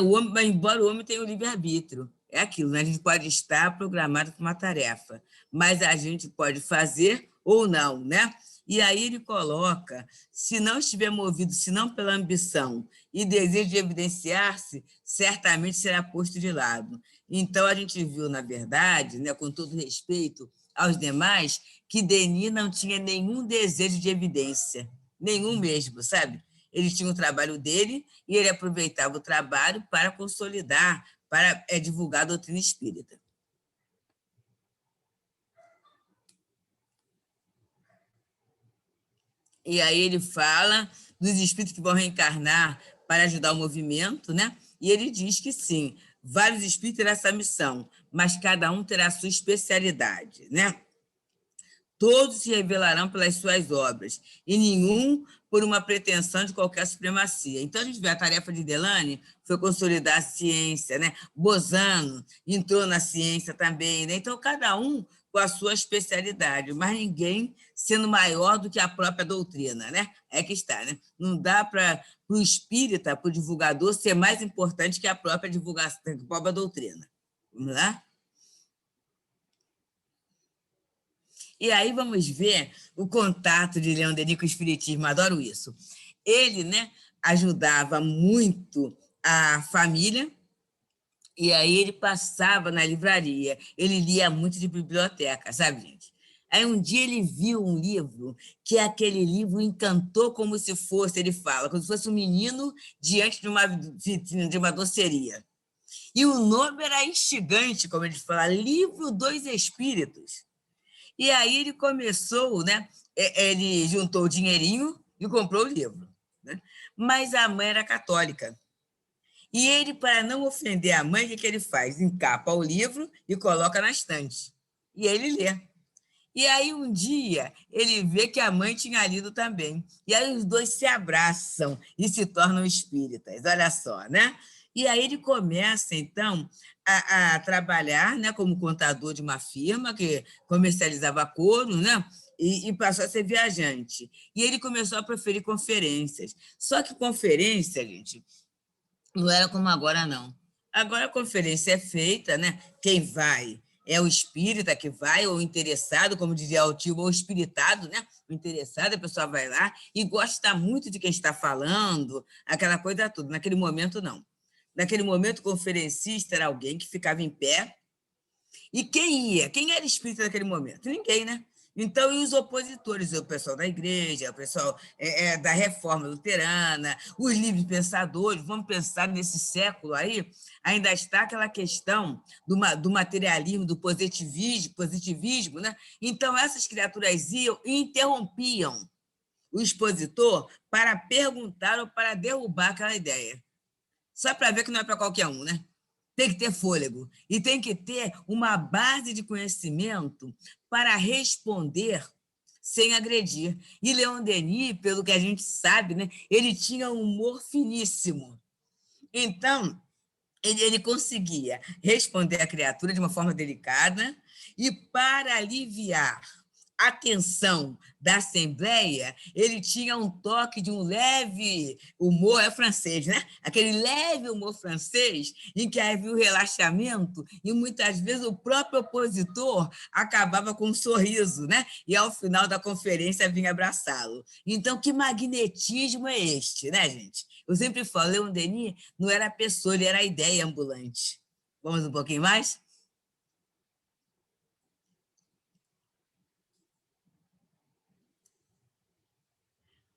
Speaker 4: O homem, mas embora o homem tenha o livre-arbítrio, é aquilo, né? A gente pode estar programado para uma tarefa, mas a gente pode fazer ou não, né? E aí ele coloca, se não estiver movido, senão pela ambição e desejo de evidenciar-se, certamente será posto de lado. Então, a gente viu, na verdade, né, com todo respeito aos demais, que Denis não tinha nenhum desejo de evidência, nenhum mesmo, sabe? Ele tinha o trabalho dele e ele aproveitava o trabalho para consolidar, para divulgar a doutrina espírita. E aí ele fala dos espíritos que vão reencarnar para ajudar o movimento, né? E ele diz que sim, vários espíritos terão essa missão, mas cada um terá a sua especialidade, né? Todos se revelarão pelas suas obras, e nenhum por uma pretensão de qualquer supremacia. Então, a gente vê a tarefa de Delane foi consolidar a ciência, né? Bozano entrou na ciência também, né? Então, cada um com a sua especialidade, mas ninguém sendo maior do que a própria doutrina, né? É que está, né? Não dá para o espírita, para o divulgador, ser mais importante que a própria divulgação, a própria doutrina. Vamos lá? E aí vamos ver o contato de Leon Denis com o espiritismo, adoro isso. Ele, né, ajudava muito a família, e aí ele passava na livraria, ele lia muito de biblioteca, sabe, gente? Aí um dia ele viu um livro, que aquele livro encantou como se fosse, ele fala, como se fosse um menino diante de uma vitrine, de uma doceria. E o nome era instigante, como ele fala, Livro dos Espíritos. E aí ele começou, né? Ele juntou o dinheirinho e comprou o livro, né? Mas a mãe era católica. E ele, para não ofender a mãe, o que ele faz? Encapa o livro e coloca na estante. E ele lê. E aí, um dia, ele vê que a mãe tinha lido também. E aí os dois se abraçam e se tornam espíritas. Olha só, né? E aí ele começa, então, a trabalhar, né, como contador de uma firma que comercializava couro, né? E passou a ser viajante. E ele começou a proferir conferências. Só que conferência, gente, não era como agora, não. Agora a conferência é feita, né? Quem vai é o espírita que vai, ou o interessado, como dizia o tio, ou o espiritado, né? O interessado, a pessoa vai lá e gosta muito de quem está falando, aquela coisa toda. Naquele momento, não. Naquele momento, o conferencista era alguém que ficava em pé. E quem ia? Quem era espírita naquele momento? Ninguém, né? Então, e os opositores? O pessoal da igreja, o pessoal da reforma luterana, os livres pensadores. Vamos pensar nesse século aí, ainda está aquela questão do materialismo, do positivismo, né? Então, essas criaturas iam e interrompiam o expositor para perguntar ou para derrubar aquela ideia. Só para ver que não é para qualquer um, né? Tem que ter fôlego e tem que ter uma base de conhecimento para responder sem agredir. E Leon Denis, pelo que a gente sabe, né, ele tinha um humor finíssimo. Então, ele conseguia responder à criatura de uma forma delicada e, para aliviar a tensão da Assembleia, ele tinha um toque de um leve humor francês, né? Aquele leve humor francês em que havia o relaxamento e muitas vezes o próprio opositor acabava com um sorriso, né? E ao final da conferência vinha abraçá-lo. Então, que magnetismo é este, né, gente? Eu sempre falo, Leon Denis não era a pessoa, ele era a ideia ambulante. Vamos um pouquinho mais?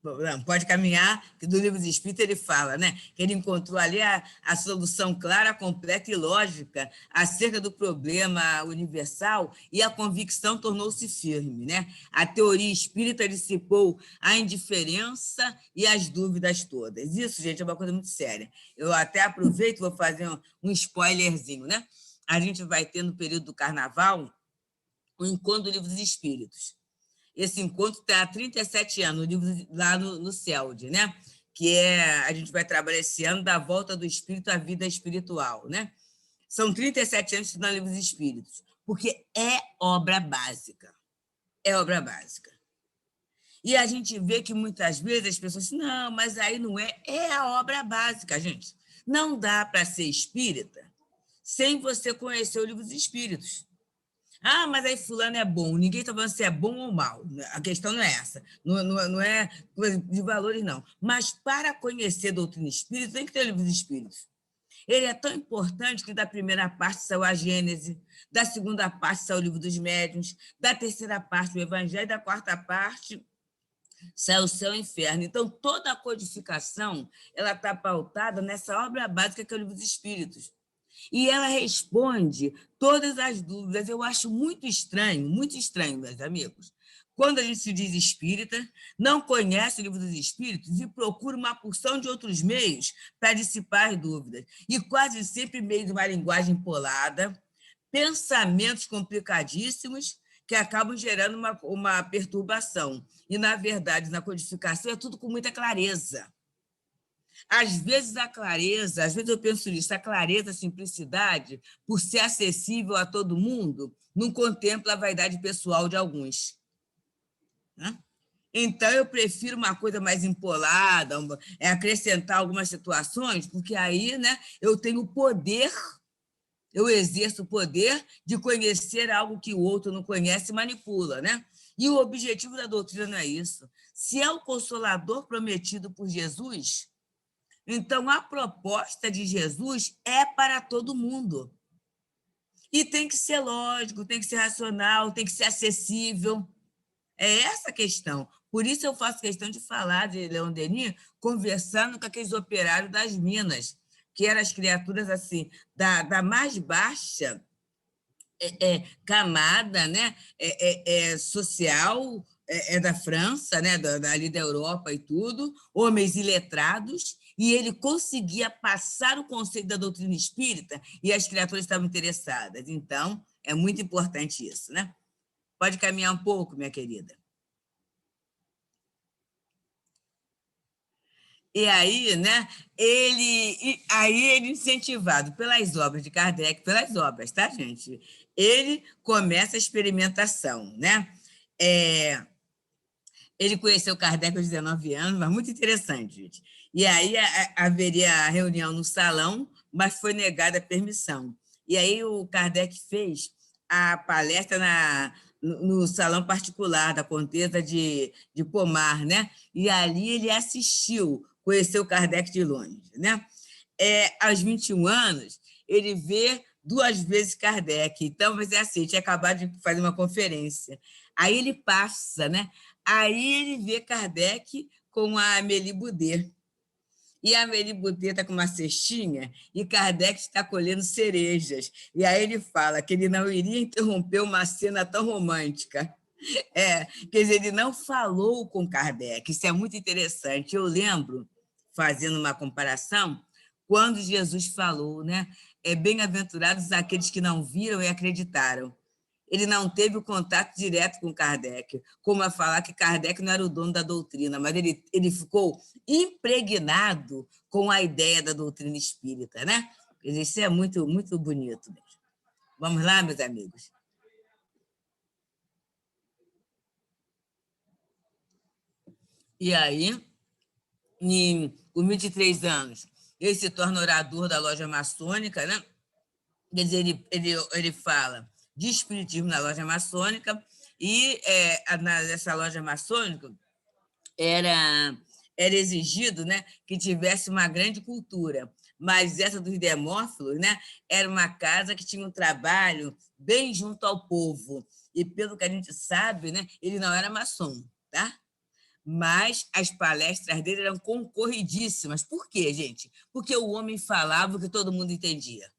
Speaker 4: Não, pode caminhar, que do Livro dos Espíritos ele fala, né? Que ele encontrou ali a solução clara, completa e lógica acerca do problema universal e a convicção tornou-se firme, né? A teoria espírita dissipou a indiferença e as dúvidas todas. Isso, gente, é uma coisa muito séria. Eu até aproveito, vou fazer um spoilerzinho, né? A gente vai ter no período do Carnaval o encontro do Livro dos Espíritos. Esse encontro está há 37 anos, lá no CELD, né? Que a gente vai trabalhar esse ano da volta do espírito à vida espiritual, né? São 37 anos estudando Livros dos Espíritos, porque é obra básica. É obra básica. E a gente vê que muitas vezes as pessoas dizem, não, mas aí não é. É a obra básica, gente. Não dá para ser espírita sem você conhecer o Livro dos Espíritos. Ah, mas aí fulano é bom. Ninguém está falando se é bom ou mal. A questão não é essa. Não é coisa de valores, não. Mas para conhecer a doutrina espírita, tem que ter o livro dos espíritos. Ele é tão importante que da primeira parte saiu a Gênese, da segunda parte saiu o livro dos médiuns, da terceira parte o Evangelho, da quarta parte saiu o Céu e o Inferno. Então, toda a codificação ela está pautada nessa obra básica que é o livro dos espíritos. E ela responde todas as dúvidas. Eu acho muito estranho, meus amigos, quando a gente se diz espírita, não conhece o livro dos espíritos e procura uma porção de outros meios para dissipar as dúvidas. E quase sempre meio de uma linguagem empolada, pensamentos complicadíssimos que acabam gerando uma perturbação. E, na verdade, na codificação é tudo com muita clareza. Às vezes eu penso nisso, a clareza, a simplicidade, por ser acessível a todo mundo, não contempla a vaidade pessoal de alguns. Né? Então, eu prefiro uma coisa mais empolada, acrescentar algumas situações, porque aí, né, eu tenho o poder, eu exerço o poder de conhecer algo que o outro não conhece e manipula. Né? E o objetivo da doutrina não é isso. Se é o Consolador prometido por Jesus, então a proposta de Jesus é para todo mundo. E tem que ser lógico, tem que ser racional, tem que ser acessível. É essa a questão. Por isso eu faço questão de falar de Leon Denis conversando com aqueles operários das minas, que eram as criaturas assim, da mais baixa camada, né? Social, da França, né? Ali da Europa e tudo, homens iletrados, e ele conseguia passar o conceito da doutrina espírita e as criaturas estavam interessadas. Então, é muito importante isso, né? Pode caminhar um pouco, minha querida. E aí, né, ele incentivado pelas obras de Kardec, pelas obras, tá, gente? Ele começa a experimentação, né? Ele conheceu Kardec aos 19 anos, mas muito interessante, gente. E aí haveria a reunião no salão, mas foi negada a permissão. E aí o Kardec fez a palestra no salão particular da Condesa de Pomar, né? E ali ele assistiu, conheceu Kardec de longe, né? Aos 21 anos, ele vê 2 vezes Kardec. Então, mas assim, ele tinha acabado de fazer uma conferência. Aí ele passa, né? Aí ele vê Kardec com a Amélie Boudet. E a Amélie Boudet está com uma cestinha e Kardec está colhendo cerejas. E aí ele fala que ele não iria interromper uma cena tão romântica. Quer dizer, ele não falou com Kardec. Isso é muito interessante. Eu lembro, fazendo uma comparação, quando Jesus falou, né? Bem-aventurados aqueles que não viram e acreditaram. Ele não teve o contato direto com Kardec, como a falar que Kardec não era o dono da doutrina, mas ele ficou impregnado com a ideia da doutrina espírita, né? Isso é muito, muito bonito. Vamos lá, meus amigos? E aí, com 23 anos, ele se torna orador da loja maçônica, né? Quer dizer, ele fala de espiritismo na loja maçônica, e nessa loja maçônica era exigido, né, que tivesse uma grande cultura, mas essa dos Demófilos, né, era uma casa que tinha um trabalho bem junto ao povo, e pelo que a gente sabe, né, ele não era maçom, tá? Mas as palestras dele eram concorridíssimas. Por quê, gente? Porque o homem falava o que todo mundo entendia.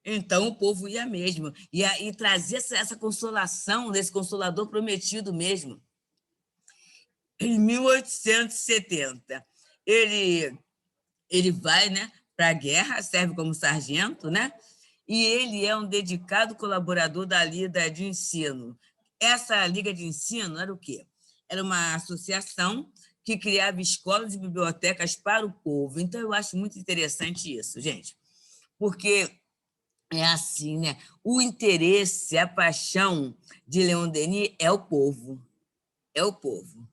Speaker 4: Então, o povo ia mesmo. E trazia essa consolação desse Consolador prometido mesmo. Em 1870, ele vai, né, para a guerra, serve como sargento, né? E ele é um dedicado colaborador da Liga de Ensino. Essa Liga de Ensino era o quê? Era uma associação que criava escolas e bibliotecas para o povo. Então, eu acho muito interessante isso, gente, porque é assim, né? O interesse, a paixão de Leon Denis é o povo. É o povo.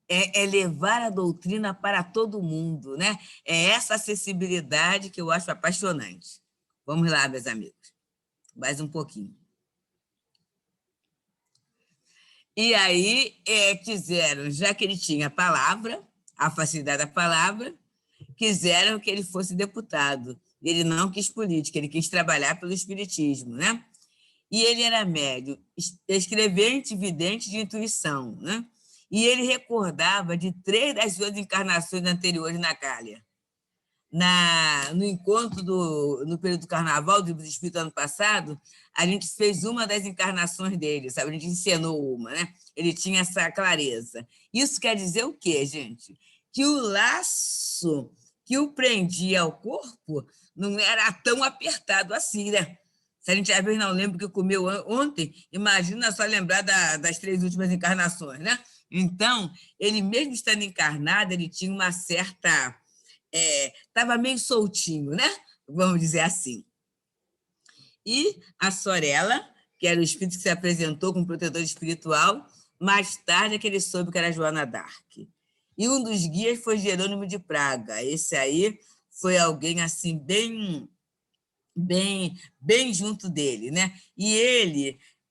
Speaker 4: É levar a doutrina para todo mundo, né? É essa acessibilidade que eu acho apaixonante. Vamos lá, meus amigos. Mais um pouquinho. E aí quiseram, já que ele tinha a palavra, a facilidade da palavra, quiseram que ele fosse deputado. Ele não quis política, ele quis trabalhar pelo espiritismo, né? E ele era médium, escrevente, vidente de intuição, né? E ele recordava de 3 das suas encarnações anteriores na Gália. No encontro no período do Carnaval do Espírito ano passado, a gente fez uma das encarnações dele, sabe? A gente encenou uma, né? Ele tinha essa clareza. Isso quer dizer o quê, gente? Que o laço que o prendia ao corpo não era tão apertado assim, né? Se a gente às vezes não lembra o que comeu ontem, imagina só lembrar das 3 últimas encarnações, né? Então, ele mesmo estando encarnado, ele tinha uma certa... Estava meio soltinho, né? Vamos dizer assim. E a Sorella, que era o espírito que se apresentou como protetor espiritual, mais tarde é que ele soube que era Joana d'Arc. E um dos guias foi Jerônimo de Praga. Esse aí foi alguém assim bem junto dele, né? E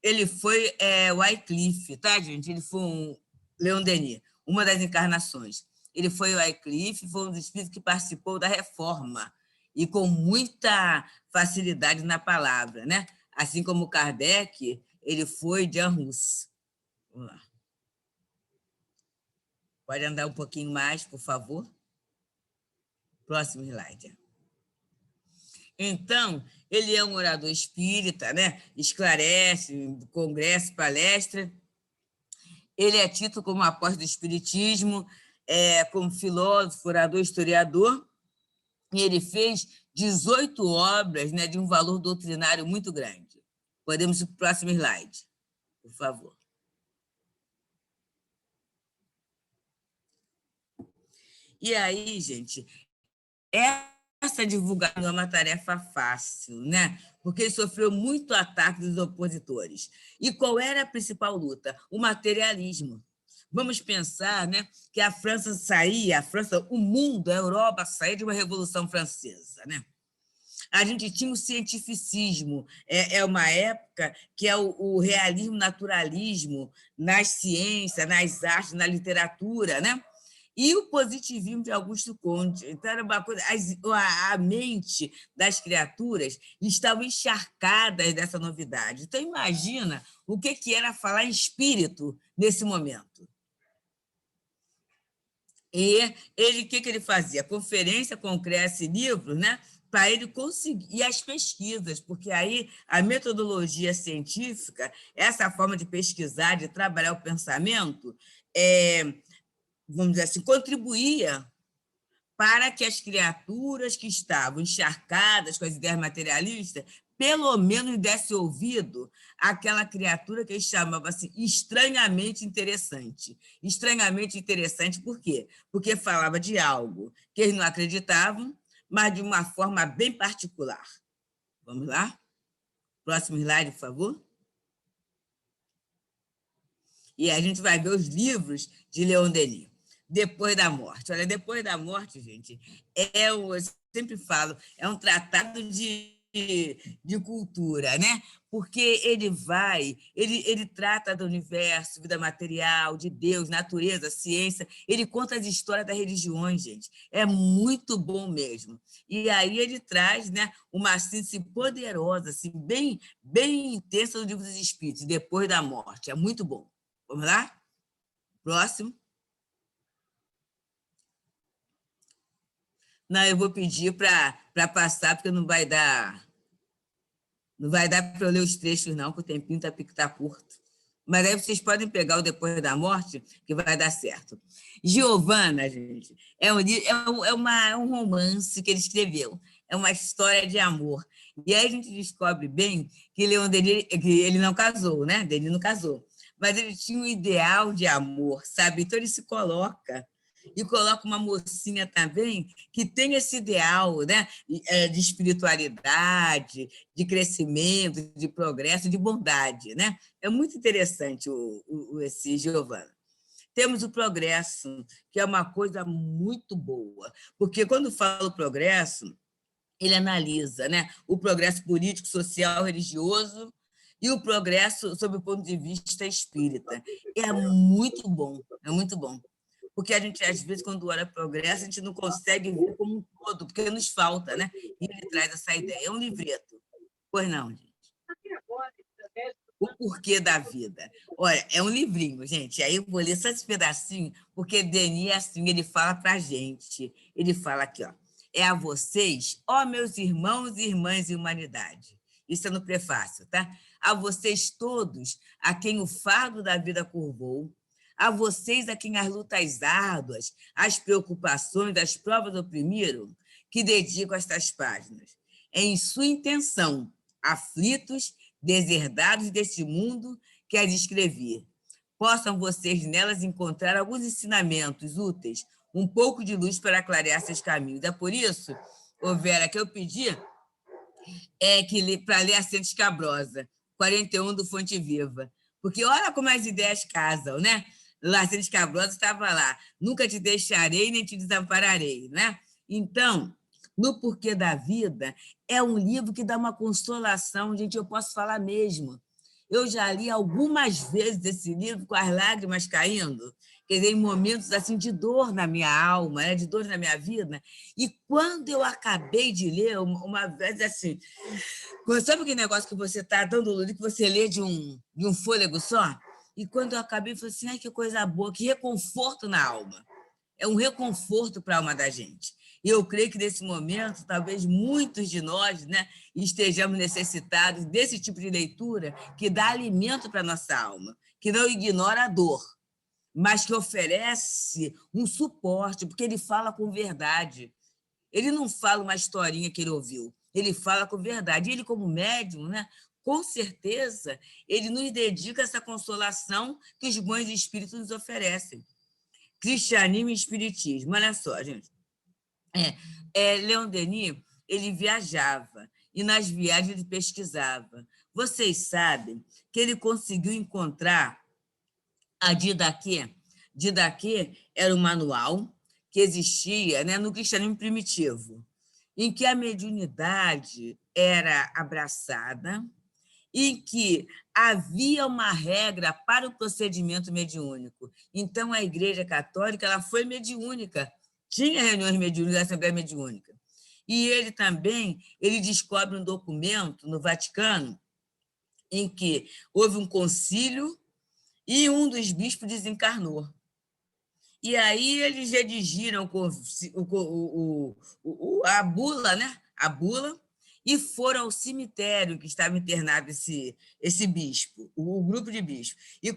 Speaker 4: ele foi Wycliffe, tá, gente? Ele foi um Leon Denis, uma das encarnações. Ele foi o Wycliffe, foi um dos espíritos que participou da reforma e com muita facilidade na palavra, né? Assim como Kardec, ele foi Jan Hus. Vamos lá. Pode andar um pouquinho mais, por favor? Próximo slide. Então, ele é um orador espírita, né? Esclarece, congresso, palestra. Ele é tido como apóstolo do espiritismo, como filósofo, orador, historiador, e ele fez 18 obras, né, de um valor doutrinário muito grande. Podemos ir para o próximo slide, por favor. E aí, gente, essa divulgação é uma tarefa fácil, né? Porque ele sofreu muito ataque dos opositores. E qual era a principal luta? O materialismo. Vamos pensar, né, que a França, o mundo, a Europa saía de uma Revolução Francesa, né? A gente tinha o cientificismo, é uma época que é o realismo, naturalismo nas ciências, nas artes, na literatura, né? E o positivismo de Augusto Comte. Então, era uma coisa, a mente das criaturas estava encharcada dessa novidade. Então, imagina o que era falar em espírito nesse momento. E o que ele fazia? Conferência, congresso e livros, né? Para ele conseguir, e as pesquisas, porque aí a metodologia científica, essa forma de pesquisar, de trabalhar o pensamento, vamos dizer assim, contribuía para que as criaturas que estavam encharcadas com as ideias materialistas, pelo menos desse ouvido àquela criatura que ele chamava assim, estranhamente interessante. Estranhamente interessante por quê? Porque falava de algo que eles não acreditavam, mas de uma forma bem particular. Vamos lá? Próximo slide, por favor. E a gente vai ver os livros de Leon Denis. Depois da morte. Olha, depois da morte, gente, eu sempre falo, é um tratado de cultura, né? Porque ele trata do universo, vida material, de Deus, natureza, ciência, ele conta as histórias das religiões, gente. É muito bom mesmo. E aí ele traz, né, uma síntese poderosa, assim, bem intensa do Livro dos Espíritos, depois da morte. É muito bom. Vamos lá? Próximo. Não, eu vou pedir para passar, porque não vai dar para eu ler os trechos, não, porque o tempinho está curto. Mas aí vocês podem pegar o Depois da Morte, que vai dar certo. Giovana, gente, é um romance que ele escreveu, é uma história de amor. E aí a gente descobre bem que Leon Denis, que ele não casou, né? Denis não casou, mas ele tinha um ideal de amor, sabe? Então ele se coloca uma mocinha também que tem esse ideal, né, de espiritualidade, de crescimento, de progresso, de bondade, né? É muito interessante esse Giovana. Temos o progresso, que é uma coisa muito boa, porque quando fala o progresso, ele analisa, né, o progresso político, social, religioso e o progresso sob o ponto de vista espírita. É muito bom, é muito bom. Porque a gente, às vezes, quando olha progresso, a gente não consegue ver como um todo, porque nos falta, né? E ele traz essa ideia. É um livreto. Pois não, gente. O porquê da vida. Olha, é um livrinho, gente. Aí eu vou ler só esse pedacinho, porque Denis, assim, ele fala para a gente. Ele fala aqui, ó. É a vocês, ó meus irmãos e irmãs em humanidade. Isso é no prefácio, tá? A vocês todos, a quem o fardo da vida curvou, a vocês a quem as lutas árduas, as preocupações, as provas oprimiram, que dedico estas páginas. Em sua intenção, aflitos, deserdados deste mundo que as escrevi. Possam vocês nelas encontrar alguns ensinamentos úteis, um pouco de luz para clarear seus caminhos. É por isso, ô Vera, que eu pedi para ler a Senda Escabrosa, 41 do Fonte Viva. Porque olha como as ideias casam, né? Lá, Senda Escabrosa estava lá. Nunca te deixarei, nem te desampararei, né? Então, no Porquê da Vida, é um livro que dá uma consolação, gente, eu posso falar mesmo. Eu já li algumas vezes esse livro com as lágrimas caindo, quer dizer, em momentos assim, de dor na minha alma, né? De dor na minha vida. E quando eu acabei de ler, uma vez assim, sabe aquele negócio que você está dando, que você lê de um fôlego só? E quando eu acabei, eu falei assim, ai, que coisa boa, que reconforto na alma. É um reconforto para a alma da gente. E eu creio que, nesse momento, talvez muitos de nós, né, estejamos necessitados desse tipo de leitura que dá alimento para a nossa alma, que não ignora a dor, mas que oferece um suporte, porque ele fala com verdade. Ele não fala uma historinha que ele ouviu, ele fala com verdade. E ele, como médium, né, com certeza, ele nos dedica essa consolação que os bons espíritos nos oferecem. Cristianismo e espiritismo. Olha só, gente. Leon Denis, ele viajava, e nas viagens ele pesquisava. Vocês sabem que ele conseguiu encontrar a Didaquê. Didaquê era um manual que existia, né, no cristianismo primitivo, em que a mediunidade era abraçada, em que havia uma regra para o procedimento mediúnico. Então, a Igreja Católica ela foi mediúnica, tinha reuniões mediúnicas, Assembleia Mediúnica. E ele também descobre um documento no Vaticano em que houve um concílio e um dos bispos desencarnou. E aí eles redigiram a bula, né? A bula, e foram ao cemitério que estava internado esse bispo, o grupo de bispos, e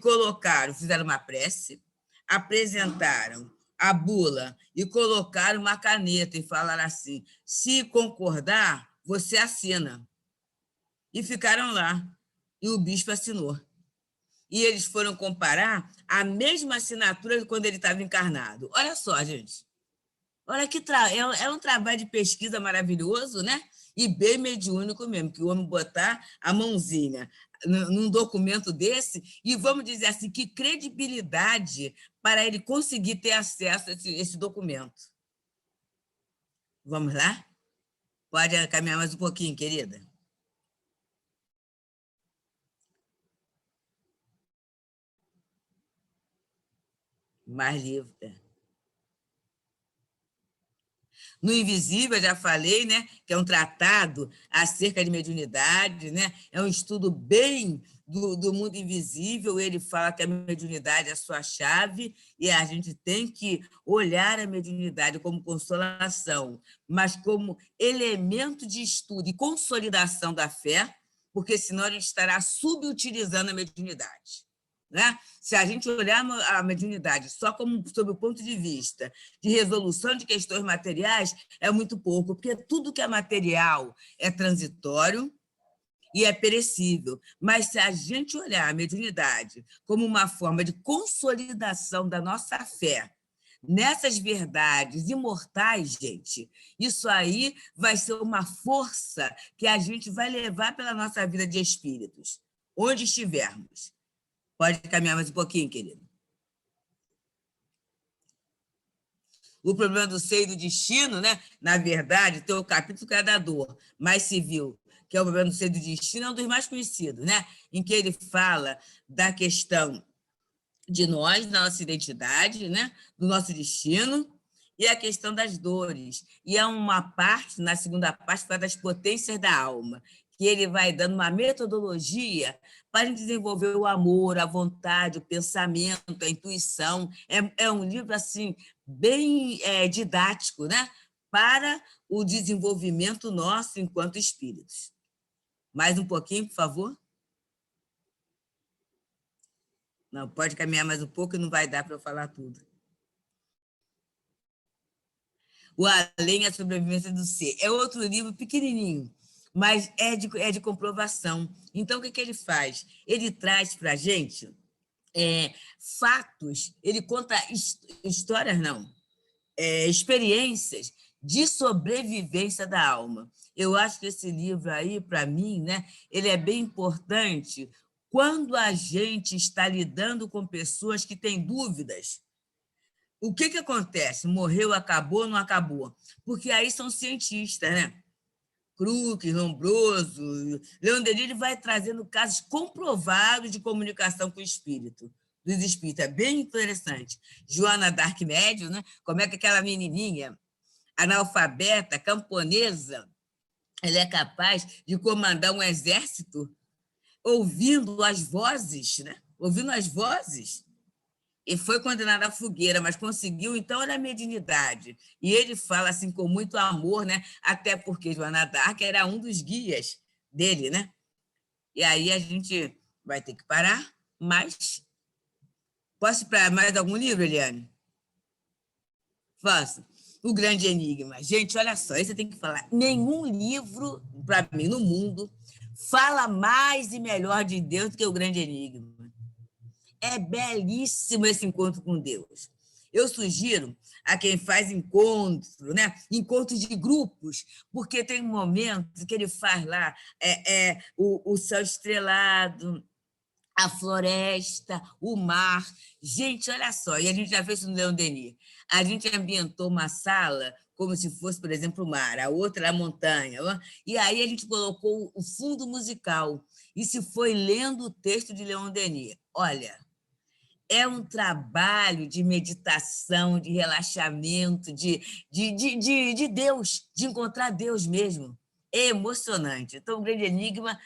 Speaker 4: fizeram uma prece, apresentaram a bula e colocaram uma caneta e falaram assim, se concordar, você assina. E ficaram lá, e o bispo assinou. E eles foram comparar a mesma assinatura de quando ele estava encarnado. Olha só, gente. Olha que é um trabalho de pesquisa maravilhoso, né? E bem mediúnico mesmo, que o homem botar a mãozinha num documento desse e, vamos dizer assim, que credibilidade para ele conseguir ter acesso a esse documento. Vamos lá? Pode caminhar mais um pouquinho, querida? Mais livre. No Invisível, eu já falei, né, que é um tratado acerca de mediunidade, né? É um estudo bem do mundo invisível. Ele fala que a mediunidade é a sua chave e a gente tem que olhar a mediunidade como consolação, mas como elemento de estudo e consolidação da fé, porque senão a gente estará subutilizando a mediunidade. Né? Se a gente olhar a mediunidade só como sob o ponto de vista de resolução de questões materiais, é muito pouco, porque tudo que é material é transitório e é perecível. Mas se a gente olhar a mediunidade como uma forma de consolidação da nossa fé nessas verdades imortais, gente, isso aí vai ser uma força que a gente vai levar pela nossa vida de espíritos, onde estivermos. Pode caminhar mais um pouquinho, querido. O problema do ser e do destino, né? Na verdade, tem o capítulo que é da dor, mas se viu que é o Problema do Ser e do Destino, é um dos mais conhecidos, né? Em que ele fala da questão de nós, da nossa identidade, né? Do nosso destino, e a questão das dores. E é uma parte, na segunda parte, fala das potências da alma, que ele vai dando uma metodologia para a gente desenvolver o amor, a vontade, o pensamento, a intuição. É um livro assim, bem didático, né? Para o desenvolvimento nosso enquanto espíritos. Mais um pouquinho, por favor. Não, pode caminhar mais um pouco e não vai dar para eu falar tudo. O Além, a Sobrevivência do Ser. É outro livro pequenininho, mas é de comprovação. Então, o que ele faz? Ele traz para a gente fatos, ele conta histórias, não, experiências de sobrevivência da alma. Eu acho que esse livro aí, para mim, né, ele é bem importante quando a gente está lidando com pessoas que têm dúvidas. O que acontece? Morreu, acabou, não acabou? Porque aí são cientistas, né? Crookes, Lombroso, Leon Denis, ele vai trazendo casos comprovados de comunicação com o espírito, dos espíritos. É bem interessante. Joana Dark Médium, né? Como é que aquela menininha analfabeta, camponesa, ela é capaz de comandar um exército ouvindo as vozes, né? Ouvindo as vozes. E foi condenada à fogueira, mas conseguiu, então, olha a mediunidade. E ele fala assim com muito amor, né? Até porque Joana d'Arc era um dos guias dele, né? E aí a gente vai ter que parar, mas... Posso ir para mais algum livro, Eliane? Faço. O Grande Enigma. Gente, olha só, isso eu tenho que falar. Nenhum livro, para mim, no mundo, fala mais e melhor de Deus do que o Grande Enigma. É belíssimo esse encontro com Deus. Eu sugiro a quem faz encontro, né? Encontros de grupos, porque tem um momento que ele faz lá o céu estrelado, a floresta, o mar. Gente, olha só, e a gente já fez isso no Leon Denis. A gente ambientou uma sala como se fosse, por exemplo, o mar, a outra a montanha, e aí a gente colocou o fundo musical e se foi lendo o texto de Leon Denis. Olha, é um trabalho de meditação, de relaxamento, de Deus, de encontrar Deus mesmo. É emocionante. Então, o Grande Enigma,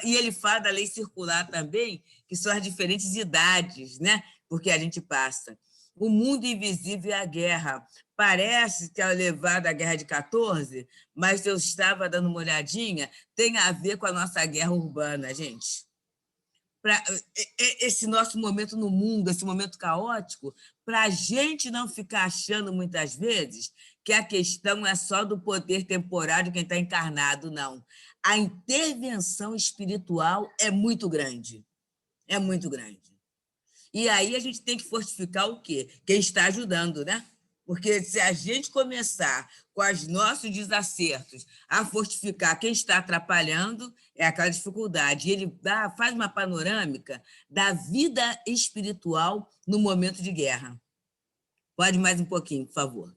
Speaker 4: e ele fala da lei circular também, que são as diferentes idades, né? Porque a gente passa. O mundo invisível é a guerra. Parece que é levada à guerra de 14, mas eu estava dando uma olhadinha, tem a ver com a nossa guerra urbana, gente. Para esse nosso momento no mundo, esse momento caótico, para a gente não ficar achando muitas vezes que a questão é só do poder temporário de quem está encarnado, não. A intervenção espiritual é muito grande. É muito grande. E aí a gente tem que fortificar o quê? Quem está ajudando, né? Porque se a gente começar com os nossos desacertos a fortificar quem está atrapalhando, é aquela dificuldade. E ele faz uma panorâmica da vida espiritual no momento de guerra. Pode mais um pouquinho, por favor.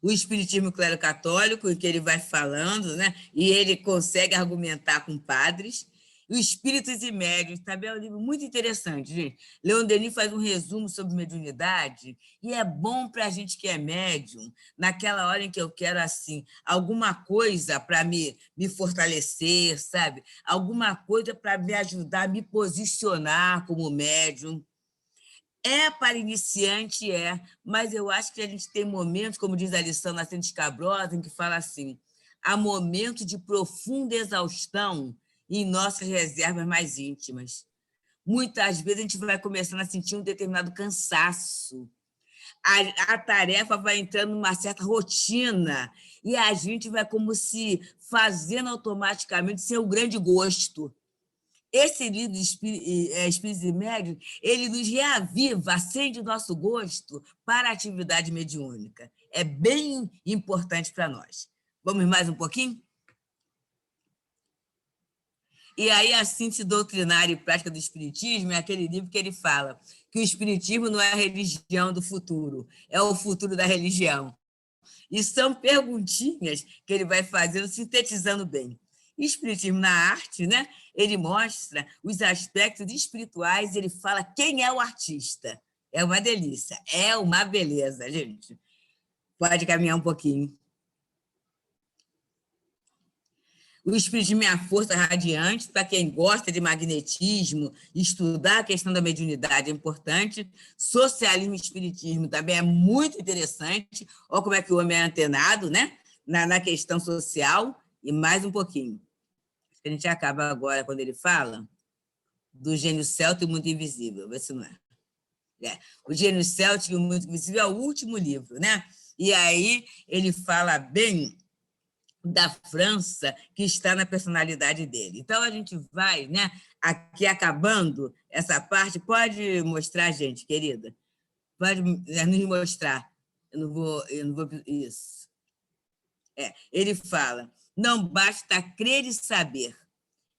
Speaker 4: O espiritismo clero-católico, em que ele vai falando, né? E ele consegue argumentar com padres. Os Espíritos e Médiuns, também é um livro muito interessante, gente. Leon Denis faz um resumo sobre mediunidade e é bom para a gente que é médium, naquela hora em que eu quero, assim, alguma coisa para me fortalecer, sabe? Alguma coisa para me ajudar a me posicionar como médium. É para iniciante, mas eu acho que a gente tem momentos, como diz a lição Nascente Escabrosa, em que fala assim, há momentos de profunda exaustão em nossas reservas mais íntimas. Muitas vezes a gente vai começando a sentir um determinado cansaço. A tarefa vai entrando numa certa rotina e a gente vai como se fazendo automaticamente sem o grande gosto. Esse livro, Espíritos e Médiuns, ele nos reaviva, acende o nosso gosto para a atividade mediúnica. É bem importante para nós. Vamos mais um pouquinho? E aí, a síntese doutrinária e prática do Espiritismo é aquele livro que ele fala que o Espiritismo não é a religião do futuro, é o futuro da religião. E são perguntinhas que ele vai fazendo, sintetizando bem. Espiritismo na arte, né? Ele mostra os aspectos espirituais, ele fala quem é o artista. É uma delícia, é uma beleza, gente. Pode caminhar um pouquinho. O Espiritismo é a força radiante, para quem gosta de magnetismo, estudar a questão da mediunidade é importante. Socialismo e espiritismo também é muito interessante. Olha como é que o homem é antenado, né? Na questão social. E mais um pouquinho. A gente acaba agora, quando ele fala do gênio céltico e o mundo invisível. Vê se não é. O gênio céltico e o mundo invisível é o último livro, né? E aí ele fala bem da França, que está na personalidade dele. Então, a gente vai, né, aqui acabando essa parte. Pode mostrar, gente, querida? Pode nos mostrar. Eu não vou isso. Ele fala, não basta crer e saber,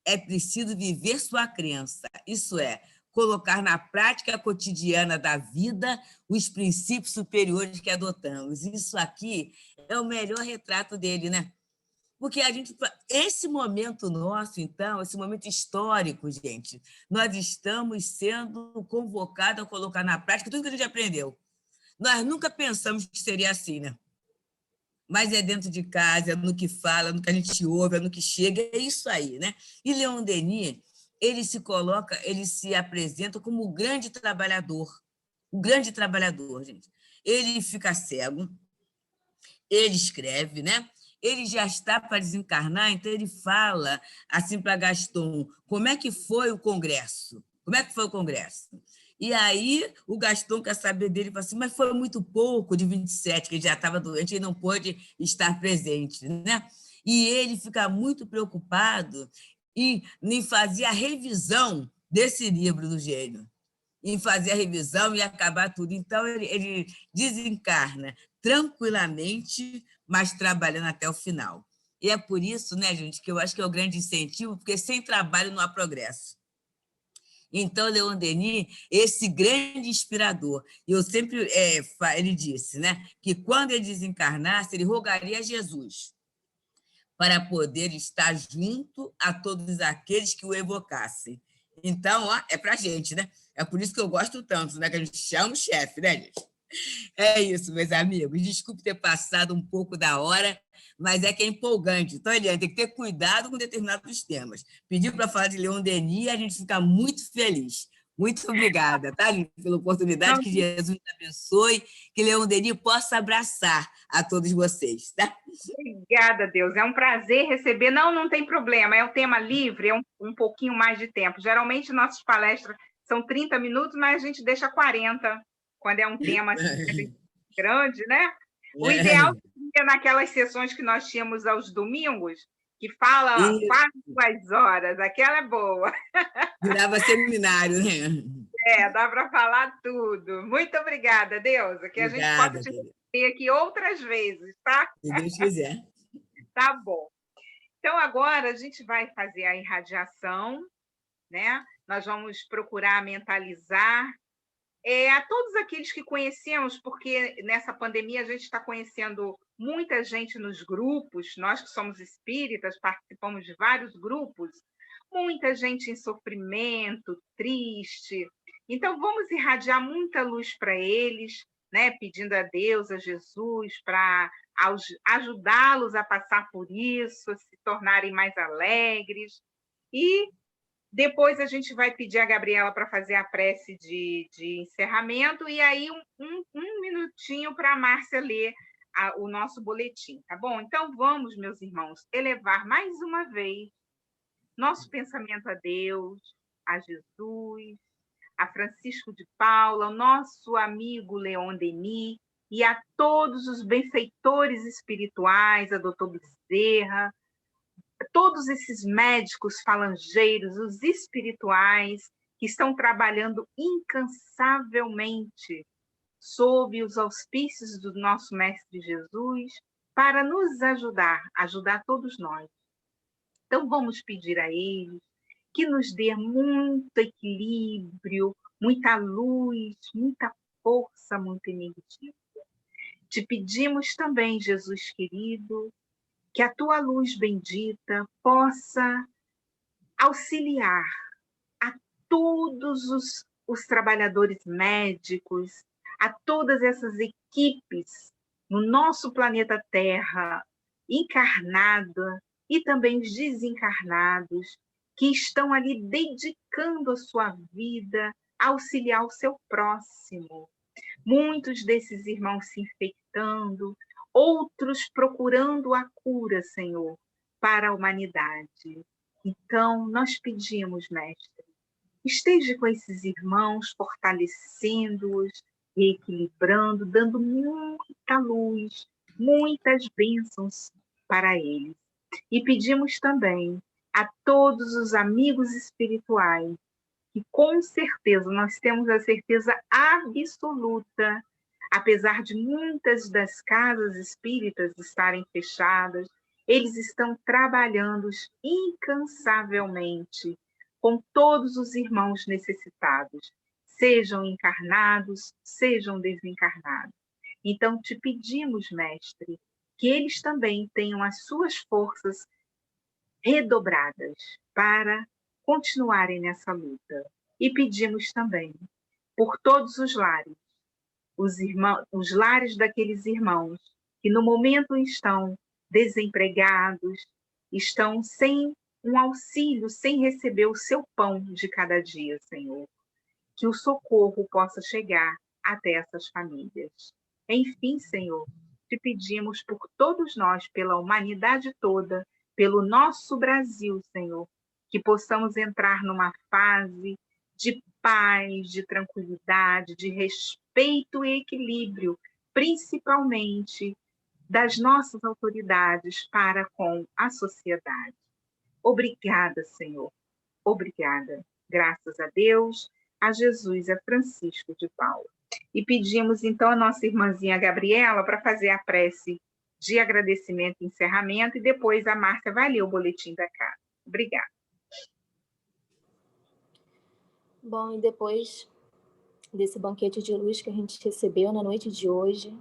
Speaker 4: é preciso viver sua crença, isso é, colocar na prática cotidiana da vida os princípios superiores que adotamos. Isso aqui é o melhor retrato dele, né? Porque esse momento nosso, então, esse momento histórico, gente, nós estamos sendo convocados a colocar na prática tudo que a gente aprendeu. Nós nunca pensamos que seria assim, né? Mas é dentro de casa, é no que fala, no que a gente ouve, é no que chega, é isso aí, né? E Leon Denis, ele se apresenta como o grande trabalhador, gente. Ele fica cego, ele escreve, né? Ele já está para desencarnar, então ele fala assim para Gaston, como é que foi o Congresso? E aí o Gaston quer saber dele, fala assim, mas foi muito pouco de 27, que ele já estava doente e não pôde estar presente, né? E ele fica muito preocupado em fazer a revisão desse livro do gênio, em fazer a revisão e acabar tudo. Então, ele desencarna tranquilamente, mas trabalhando até o final. E é por isso, né, gente, que eu acho que é o grande incentivo, porque sem trabalho não há progresso. Então, Leon Denis, esse grande inspirador, eu sempre, ele disse, né, que quando ele desencarnasse, ele rogaria a Jesus para poder estar junto a todos aqueles que o evocassem. Então, ó, é para a gente, né? É por isso que eu gosto tanto, né? Que a gente chama o chefe, né, gente? É isso, meus amigos. Desculpe ter passado um pouco da hora, mas é que é empolgante. Então, Eliane, tem que ter cuidado com determinados temas. Pediu para falar de Leon Denis, a gente fica muito feliz. Muito obrigada, tá, gente, pela oportunidade. Que Jesus abençoe, que Leon Denis possa abraçar a todos vocês, tá?
Speaker 5: Obrigada, Deus. É um prazer receber. Não tem problema. É um tema livre, é um pouquinho mais de tempo. Geralmente, nossas palestras são 30 minutos, mas a gente deixa 40, quando é um tema assim, grande, né? O ideal seria naquelas sessões que nós tínhamos aos domingos, que fala quase 2 horas. Aquela é boa.
Speaker 4: Virava seminário, né?
Speaker 5: Dá para falar tudo. Muito obrigada, Deusa, que
Speaker 4: Obrigada,
Speaker 5: a gente possa te ver aqui outras vezes, tá?
Speaker 4: Se Deus quiser.
Speaker 5: Tá bom. Então, agora a gente vai fazer a irradiação, né? Nós vamos procurar mentalizar a todos aqueles que conhecemos, porque nessa pandemia a gente está conhecendo muita gente nos grupos, nós que somos espíritas, participamos de vários grupos, muita gente em sofrimento, triste. Então, vamos irradiar muita luz para eles, né? Pedindo a Deus, a Jesus, para ajudá-los a passar por isso, a se tornarem mais alegres. E depois a gente vai pedir a Gabriela para fazer a prece de encerramento, e aí um minutinho para a Márcia ler o nosso boletim, tá bom? Então, vamos, meus irmãos, elevar mais uma vez nosso pensamento a Deus, a Jesus, a Francisco de Paula, ao nosso amigo Leon Denis, e a todos os benfeitores espirituais, a doutor Bezerra, todos esses médicos falangeiros, os espirituais, que estão trabalhando incansavelmente sob os auspícios do nosso Mestre Jesus, para nos ajudar todos nós. Então, vamos pedir a eles que nos dê muito equilíbrio, muita luz, muita força, muita energia. Te pedimos também, Jesus querido, que a tua luz bendita possa auxiliar a todos os trabalhadores médicos, a todas essas equipes no nosso planeta Terra, encarnada e também os desencarnados, que estão ali dedicando a sua vida a auxiliar o seu próximo. Muitos desses irmãos se infectando, outros procurando a cura, Senhor, para a humanidade. Então, nós pedimos, Mestre, esteja com esses irmãos, fortalecendo-os, reequilibrando, dando muita luz, muitas bênçãos para eles. E pedimos também a todos os amigos espirituais, que com certeza, nós temos a certeza absoluta, apesar de muitas das casas espíritas estarem fechadas, eles estão trabalhando incansavelmente com todos os irmãos necessitados, sejam encarnados, sejam desencarnados. Então, te pedimos, Mestre, que eles também tenham as suas forças redobradas para continuarem nessa luta. E pedimos também por todos os lares, os lares daqueles irmãos que no momento estão desempregados, estão sem um auxílio, sem receber o seu pão de cada dia, Senhor. Que o socorro possa chegar até essas famílias. Enfim, Senhor, te pedimos por todos nós, pela humanidade toda, pelo nosso Brasil, Senhor, que possamos entrar numa fase de paz, de tranquilidade, de respeito e equilíbrio, principalmente das nossas autoridades para com a sociedade. Obrigada, Senhor. Obrigada. Graças a Deus, a Jesus e a Francisco de Paula. E pedimos, então, a nossa irmãzinha Gabriela para fazer a prece de agradecimento e encerramento, e depois a Márcia vai ler o boletim da casa. Obrigada.
Speaker 8: Bom, e depois desse banquete de luz que a gente recebeu na noite de hoje,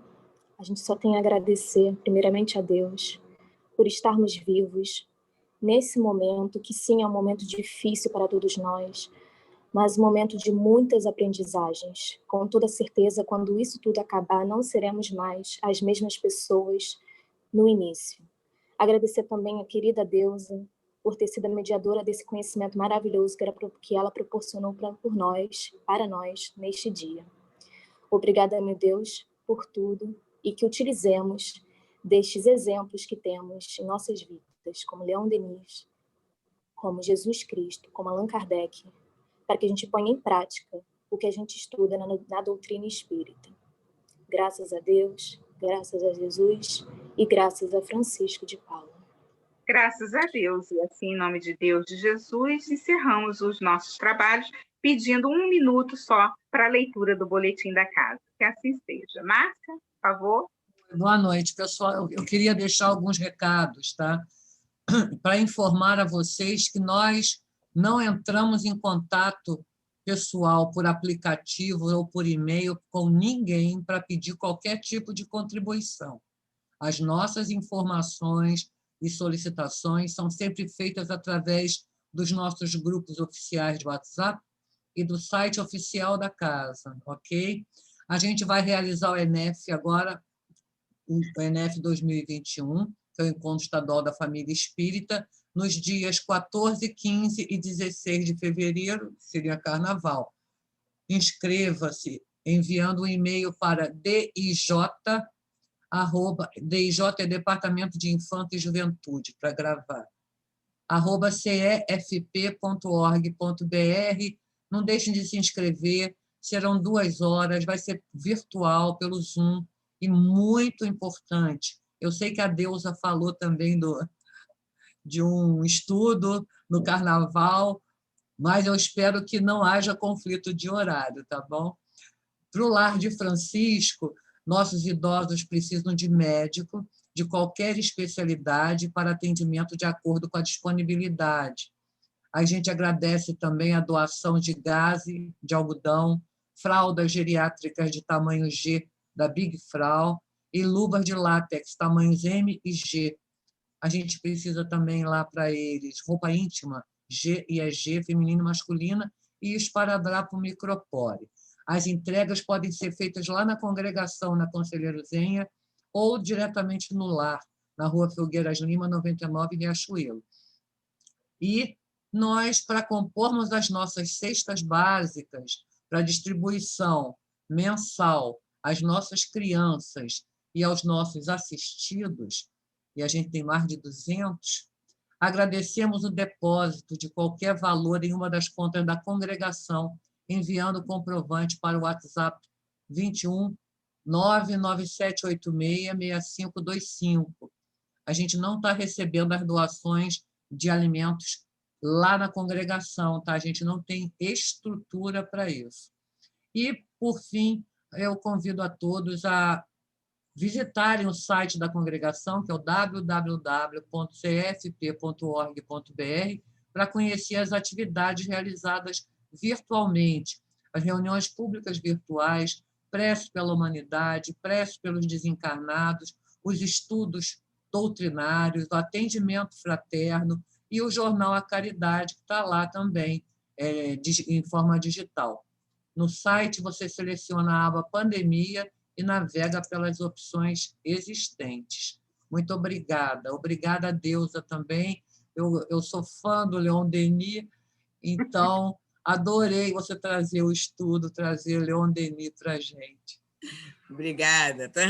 Speaker 8: a gente só tem a agradecer, primeiramente, a Deus por estarmos vivos nesse momento, que sim, é um momento difícil para todos nós, mas um momento de muitas aprendizagens. Com toda certeza, quando isso tudo acabar, não seremos mais as mesmas pessoas no início. Agradecer também a querida deusa por ter sido a mediadora desse conhecimento maravilhoso que ela proporcionou para nós, neste dia. Obrigada, meu Deus, por tudo, e que utilizemos destes exemplos que temos em nossas vidas, como Leon Denis, como Jesus Cristo, como Allan Kardec, para que a gente ponha em prática o que a gente estuda na doutrina espírita. Graças a Deus, graças a Jesus e graças a Francisco de Paula.
Speaker 5: Graças a Deus, e assim, em nome de Deus, de Jesus, encerramos os nossos trabalhos, pedindo 1 minuto só para a leitura do boletim da casa. Que assim seja. Márcia, por favor.
Speaker 1: Boa noite, pessoal. Eu queria deixar alguns recados, tá? Para informar a vocês que nós não entramos em contato pessoal por aplicativo ou por e-mail com ninguém para pedir qualquer tipo de contribuição. As nossas informações e solicitações são sempre feitas através dos nossos grupos oficiais de WhatsApp e do site oficial da casa, ok? A gente vai realizar o ENEF agora, o ENEF 2021, que é o Encontro Estadual da Família Espírita, nos dias 14, 15 e 16 de fevereiro, que seria Carnaval. Inscreva-se enviando um e-mail para DIJ é Departamento de Infância e Juventude, para gravar, cefp.org.br. Não deixem de se inscrever, serão 2 horas, vai ser virtual, pelo Zoom, e muito importante. Eu sei que a Deusa falou também de um estudo no Carnaval, mas eu espero que não haja conflito de horário, tá bom? Para o Lar de Francisco, nossos idosos precisam de médico de qualquer especialidade para atendimento de acordo com a disponibilidade. A gente agradece também a doação de gaze, de algodão, fraldas geriátricas de tamanho G da Big Frau e luvas de látex, tamanhos M e G. A gente precisa também lá para eles roupa íntima, G e EG, feminina e masculina, e esparadrapo micropore. As entregas podem ser feitas lá na congregação, na Conselheiro Zenha, ou diretamente no lar, na Rua Filgueiras Lima, 99, em Riachuelo. E nós, para compormos as nossas cestas básicas para distribuição mensal às nossas crianças e aos nossos assistidos, e a gente tem mais de 200, agradecemos o depósito de qualquer valor em uma das contas da congregação, enviando o comprovante para o WhatsApp 21 997866525. A gente não está recebendo as doações de alimentos lá na congregação, tá? A gente não tem estrutura para isso. E, por fim, eu convido a todos a visitarem o site da congregação, que é o www.cfp.org.br, para conhecer as atividades realizadas virtualmente, as reuniões públicas virtuais, prece pela humanidade, prece pelos desencarnados, os estudos doutrinários, o atendimento fraterno e o jornal A Caridade, que está lá também, em forma digital. No site, você seleciona a aba Pandemia e navega pelas opções existentes. Muito obrigada. Obrigada a Deusa também. Eu sou fã do Leon Denis, então adorei você trazer o estudo, trazer Leon Denis para a gente.
Speaker 4: Obrigada, tá?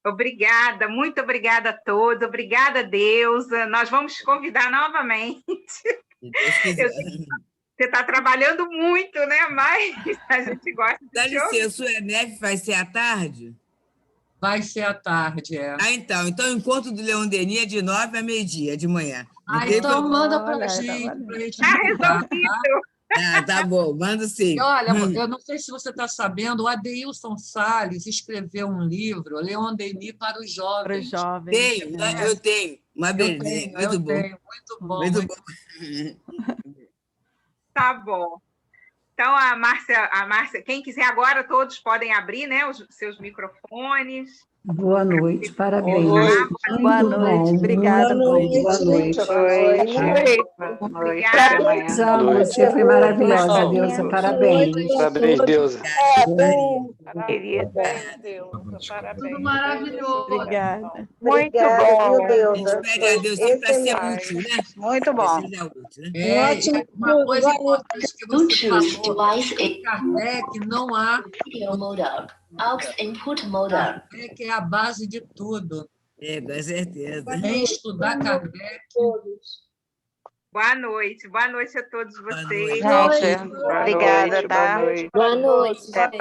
Speaker 5: Obrigada, muito obrigada a todos, obrigada, Deusa. Nós vamos te convidar novamente.
Speaker 4: Se Deus quiser.
Speaker 5: Você está trabalhando muito, né? Mas a gente gosta de
Speaker 4: Dá
Speaker 5: te ouvir.
Speaker 4: licença, o ENEF vai ser à tarde?
Speaker 1: Vai ser à tarde, é.
Speaker 4: Então o encontro do Leon Denis é de 9 a meio-dia, de manhã.
Speaker 1: Então manda para
Speaker 3: Olha,
Speaker 1: a
Speaker 3: tá
Speaker 1: gente
Speaker 5: Tá
Speaker 1: divulgar, tá?
Speaker 5: resolvido.
Speaker 4: Tá bom, mando sim.
Speaker 1: E olha, eu não sei se você está sabendo, o Adeilson Salles escreveu um livro, Leon Denis para os
Speaker 3: Para os
Speaker 1: jovens.
Speaker 3: jovens.
Speaker 4: Tenho, eu tenho. Uma beleza. Muito bom.
Speaker 1: Muito bom.
Speaker 4: Muito bom.
Speaker 5: Tá bom. Então, a Márcia, quem quiser agora, todos podem abrir, né, os seus microfones.
Speaker 9: Boa noite, parabéns.
Speaker 3: Boa noite, obrigada.
Speaker 9: Boa noite. Você foi maravilhosa, Deusa, parabéns.
Speaker 10: Parabéns, Deusa.
Speaker 7: Parabéns.
Speaker 5: Tudo maravilhoso.
Speaker 3: Obrigada.
Speaker 2: Muito bom,
Speaker 4: A gente
Speaker 2: Deusa.
Speaker 4: pede a Deus sempre para ser útil, né?
Speaker 7: Muito bom.
Speaker 4: Que seja útil, né?
Speaker 1: E uma coisa importante que você falou, Kardec não há... Kardec é a base de tudo.
Speaker 4: Com certeza.
Speaker 1: Vem estudar Kardec.
Speaker 5: Boa noite a todos vocês.
Speaker 7: Gente, obrigada, tá?
Speaker 8: Boa noite.
Speaker 7: Até